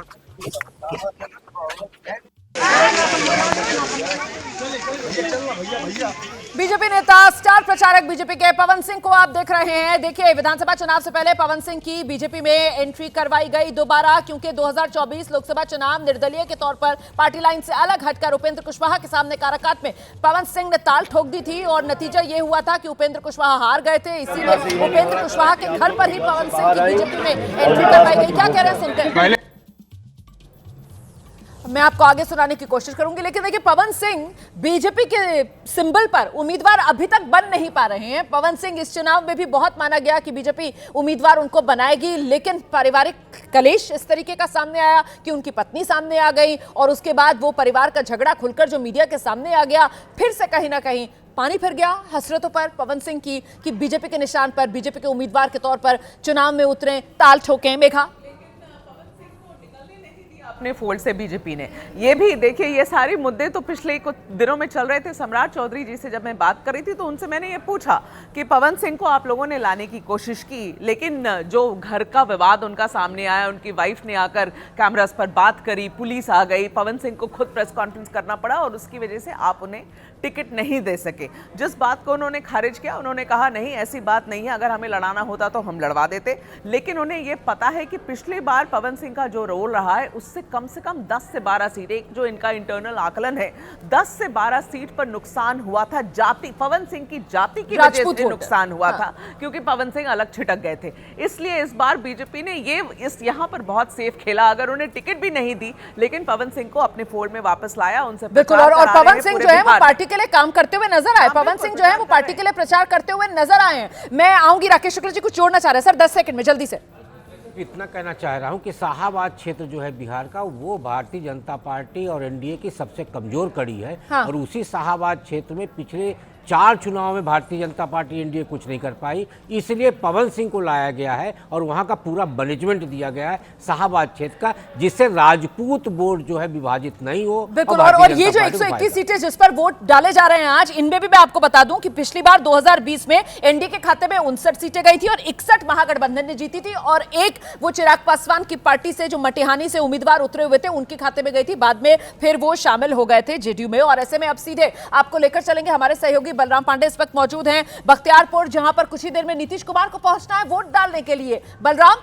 बीजेपी नेता, स्टार प्रचारक बीजेपी के पवन सिंह को आप देख रहे हैं। देखिए, विधानसभा चुनाव से पहले पवन सिंह की बीजेपी में एंट्री करवाई गई दोबारा, क्योंकि 2024 लोकसभा चुनाव निर्दलीय के तौर पर पार्टी लाइन से अलग हटकर उपेंद्र कुशवाहा के सामने काराकाट में पवन सिंह ने ताल ठोक दी थी और नतीजा ये हुआ था कि उपेंद्र कुशवाहा हार गए थे। इसीलिए उपेंद्र कुशवाहा के घर पर ही पवन सिंह की बीजेपी में एंट्री करवाई गई। क्या कह रहे हैं सुनते हैं। मैं आपको आगे सुनाने की कोशिश करूंगी, लेकिन देखिए, पवन सिंह बीजेपी के सिंबल पर उम्मीदवार अभी तक बन नहीं पा रहे हैं। पवन सिंह इस चुनाव में भी बहुत माना गया कि बीजेपी उम्मीदवार उनको बनाएगी, लेकिन पारिवारिक कलेश इस तरीके का सामने आया कि उनकी पत्नी सामने आ गई और उसके बाद वो परिवार का झगड़ा खुलकर जो मीडिया के सामने आ गया, फिर से कहीं ना कहीं पानी फिर गया हसरतों पर पवन सिंह की कि बीजेपी के निशान पर, बीजेपी के उम्मीदवार के तौर पर चुनाव में उतरे, ताल ठोके। मेघा, अपने फोल्ड से बीजेपी ने ये भी देखिए, ये सारे मुद्दे तो पिछले कुछ दिनों में चल रहे थे। सम्राट चौधरी जी से जब मैं बात कर रही थी तो उनसे मैंने ये पूछा कि पवन सिंह को आप लोगों ने लाने की कोशिश की, लेकिन जो घर का विवाद उनका सामने आया, उनकी वाइफ ने आकर कैमरास पर बात करी, पुलिस आ गई, पवन सिंह को खुद प्रेस कॉन्फ्रेंस करना पड़ा और उसकी वजह से आप उन्हें टिकट नहीं दे सके। जिस बात को उन्होंने खारिज किया, उन्होंने कहा नहीं, ऐसी बात नहीं है, अगर हमें लड़ाना होता तो हम लड़वा देते। लेकिन उन्हें ये पता है कि पिछली बार पवन सिंह का जो रोल रहा है उससे कम 10 से 12 सीट, एक जो इनका इंटरनल आकलन है, 10 से 12 सीट पर नुकसान हुआ था। जाति, पवन सिंह की जाति की वजह से नुकसान हुआ था, क्योंकि पवन सिंह अलग छिटक गए थे। इसलिए इस बार बीजेपी ने यहाँ पर बहुत सेफ खेला। अगर उन्हें टिकट भी नहीं दी, लेकिन पवन सिंह को अपने फोल्ड में वापस लाया, उनसे बिल्कुल। और पवन सिंह जो है वो पार्टी के लिए काम करते हुए नजर आए। पवन सिंह जो है वो पार्टी के लिए प्रचार करते हुए नजर आए हैं। मैं आऊंगी, राकेश शुक्ला जी कुछ जोड़ना चाह रहे हैं सर, 10 सेकंड में जल्दी से। इतना कहना चाह रहा हूं कि शाहाबाद क्षेत्र जो है बिहार का, वो भारतीय जनता पार्टी और एनडीए की सबसे कमजोर कड़ी है। हाँ। और उसी शाहाबाद क्षेत्र में पिछले 4 चुनाव में भारतीय जनता पार्टी एनडीए कुछ नहीं कर पाई, इसलिए पवन सिंह को लाया गया है और वहां का पूरा मैनेजमेंट दिया गया है शाहबाद क्षेत्र का, जिससे राजपूत बोर्ड जो है विभाजित नहीं हो। बिल्कुल। और ये जो 121 सीटें जिस पर वोट डाले जा रहे हैं आज, इनमें भी मैं आपको बता दूं कि पिछली बार 2020 में एनडीए के खाते में 59 सीटें गई थी और 61 महागठबंधन ने जीती थी, और एक वो चिराग पासवान की पार्टी से जो मटिहानी से उम्मीदवार उतरे हुए थे उनके खाते में गई थी। बाद में फिर वो शामिल हो गए थे जेडीयू में। और ऐसे में अब सीधे आपको लेकर चलेंगे, हमारे सहयोगी बलराम पांडे इस वक्त मौजूद हैं बख्तियारपुर, जहां पर कुछ ही देर में नीतीश कुमार को पहुंचना है वोट डालने के लिए। बलराम,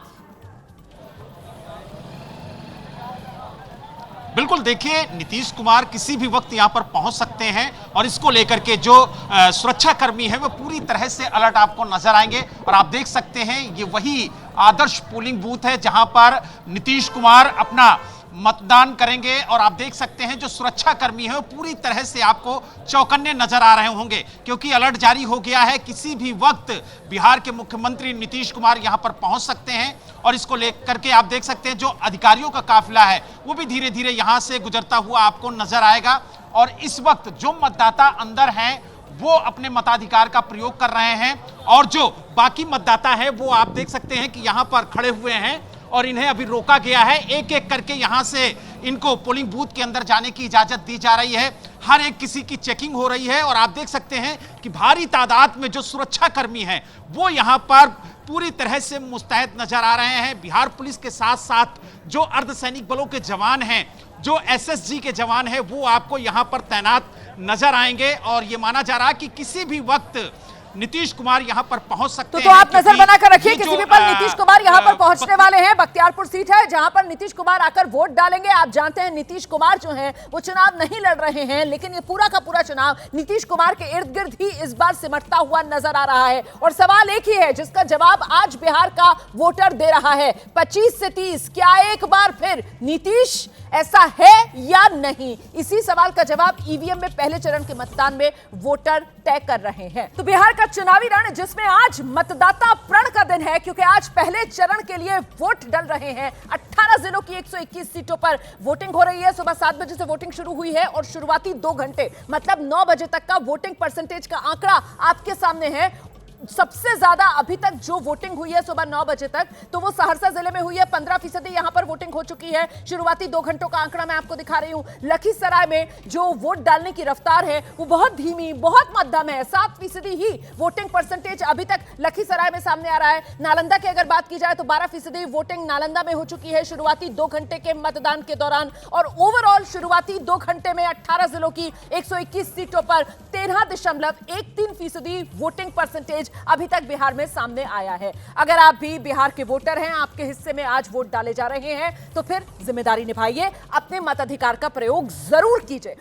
बिल्कुल, देखिए नीतीश कुमार किसी भी वक्त यहां पर पहुंच सकते हैं और इसको लेकर के जो सुरक्षा कर्मी है वो पूरी तरह से अलर्ट आपको नजर आएंगे। और आप देख सकते हैं ये वही आदर्श पोलिंग बूथ है जहां पर नीतीश कुमार अपना मतदान करेंगे। और आप देख सकते हैं जो सुरक्षा कर्मी है वो पूरी तरह से आपको चौकन्ने नजर आ रहे होंगे, क्योंकि अलर्ट जारी हो गया है। किसी भी वक्त बिहार के मुख्यमंत्री नीतीश कुमार यहां पर पहुंच सकते हैं और इसको लेकर के आप देख सकते हैं जो अधिकारियों का काफिला है वो भी धीरे धीरे यहां से गुजरता हुआ आपको नजर आएगा। और इस वक्त जो मतदाता अंदर हैं वो अपने मताधिकार का प्रयोग कर रहे हैं, और जो बाकी मतदाता है वो आप देख सकते हैं कि यहां पर खड़े हुए हैं और इन्हें अभी रोका गया है। एक एक करके यहां से इनको पोलिंग बूथ के अंदर जाने की इजाजत दी जा रही है। हर एक किसी की चेकिंग हो रही है और आप देख सकते हैं कि भारी तादाद में जो सुरक्षा कर्मी हैं वो यहां पर पूरी तरह से मुस्तैद नजर आ रहे हैं। बिहार पुलिस के साथ साथ जो अर्धसैनिक बलों के जवान हैं, जो एसएसजी के जवान हैं, वो आपको यहां पर तैनात नजर आएंगे। और ये माना जा रहा है कि किसी भी वक्त नीतीश कुमार यहां पर पहुंच सकते हैं। तो आप नजर बनाकर रखिए, किसी भी पल नीतीश कुमार यहां पर पहुंचने वाले हैं। बख्तियारपुर सीट है जहां पर नीतीश कुमार आकर वोट डालेंगे। आप जानते हैं नीतीश कुमार जो हैं वो चुनाव नहीं लड़ रहे हैं, लेकिन ये पूरा का पूरा चुनाव नीतीश कुमार के इर्द गिर्द ही इस बार सिमटता हुआ नजर आ रहा है। और सवाल एक ही है जिसका जवाब आज बिहार का वोटर दे रहा है, 25 से 30 क्या एक बार फिर नीतीश ऐसा है या नहीं? इसी सवाल का जवाब ईवीएम में पहले चरण के मतदान में वोटर तय कर रहे हैं। तो बिहार का चुनावी रण जिसमें आज मतदाता प्रण का दिन है, क्योंकि आज पहले चरण के लिए वोट डल रहे हैं। 18 जिलों की 121 सीटों पर वोटिंग हो रही है। सुबह 7 बजे से वोटिंग शुरू हुई है और शुरुआती 2 घंटे मतलब 9 बजे तक का वोटिंग परसेंटेज का आंकड़ा आपके सामने है। सबसे ज्यादा अभी तक जो वोटिंग हुई है सुबह 9 बजे तक, तो वो सहरसा जिले में हुई है। 15% यहां पर वोटिंग हो चुकी है। शुरुआती 2 घंटों का आंकड़ा मैं आपको दिखा रही हूं। लखीसराय में जो वोट डालने की रफ्तार है वो बहुत धीमी, बहुत मध्यम है। 7% ही वोटिंग परसेंटेज अभी तक लखीसराय में सामने आ रहा है। नालंदा की अगर बात की जाए तो 12% वोटिंग नालंदा में हो चुकी है शुरुआती 2 घंटे के मतदान के दौरान। और ओवरऑल शुरुआती 2 घंटे में 18 जिलों की 121 सीटों पर 13.13% वोटिंग परसेंटेज अभी तक बिहार में सामने आया है। अगर आप भी बिहार के वोटर हैं, आपके हिस्से में आज वोट डाले जा रहे हैं, तो फिर जिम्मेदारी निभाइए, अपने मताधिकार का प्रयोग जरूर कीजिए।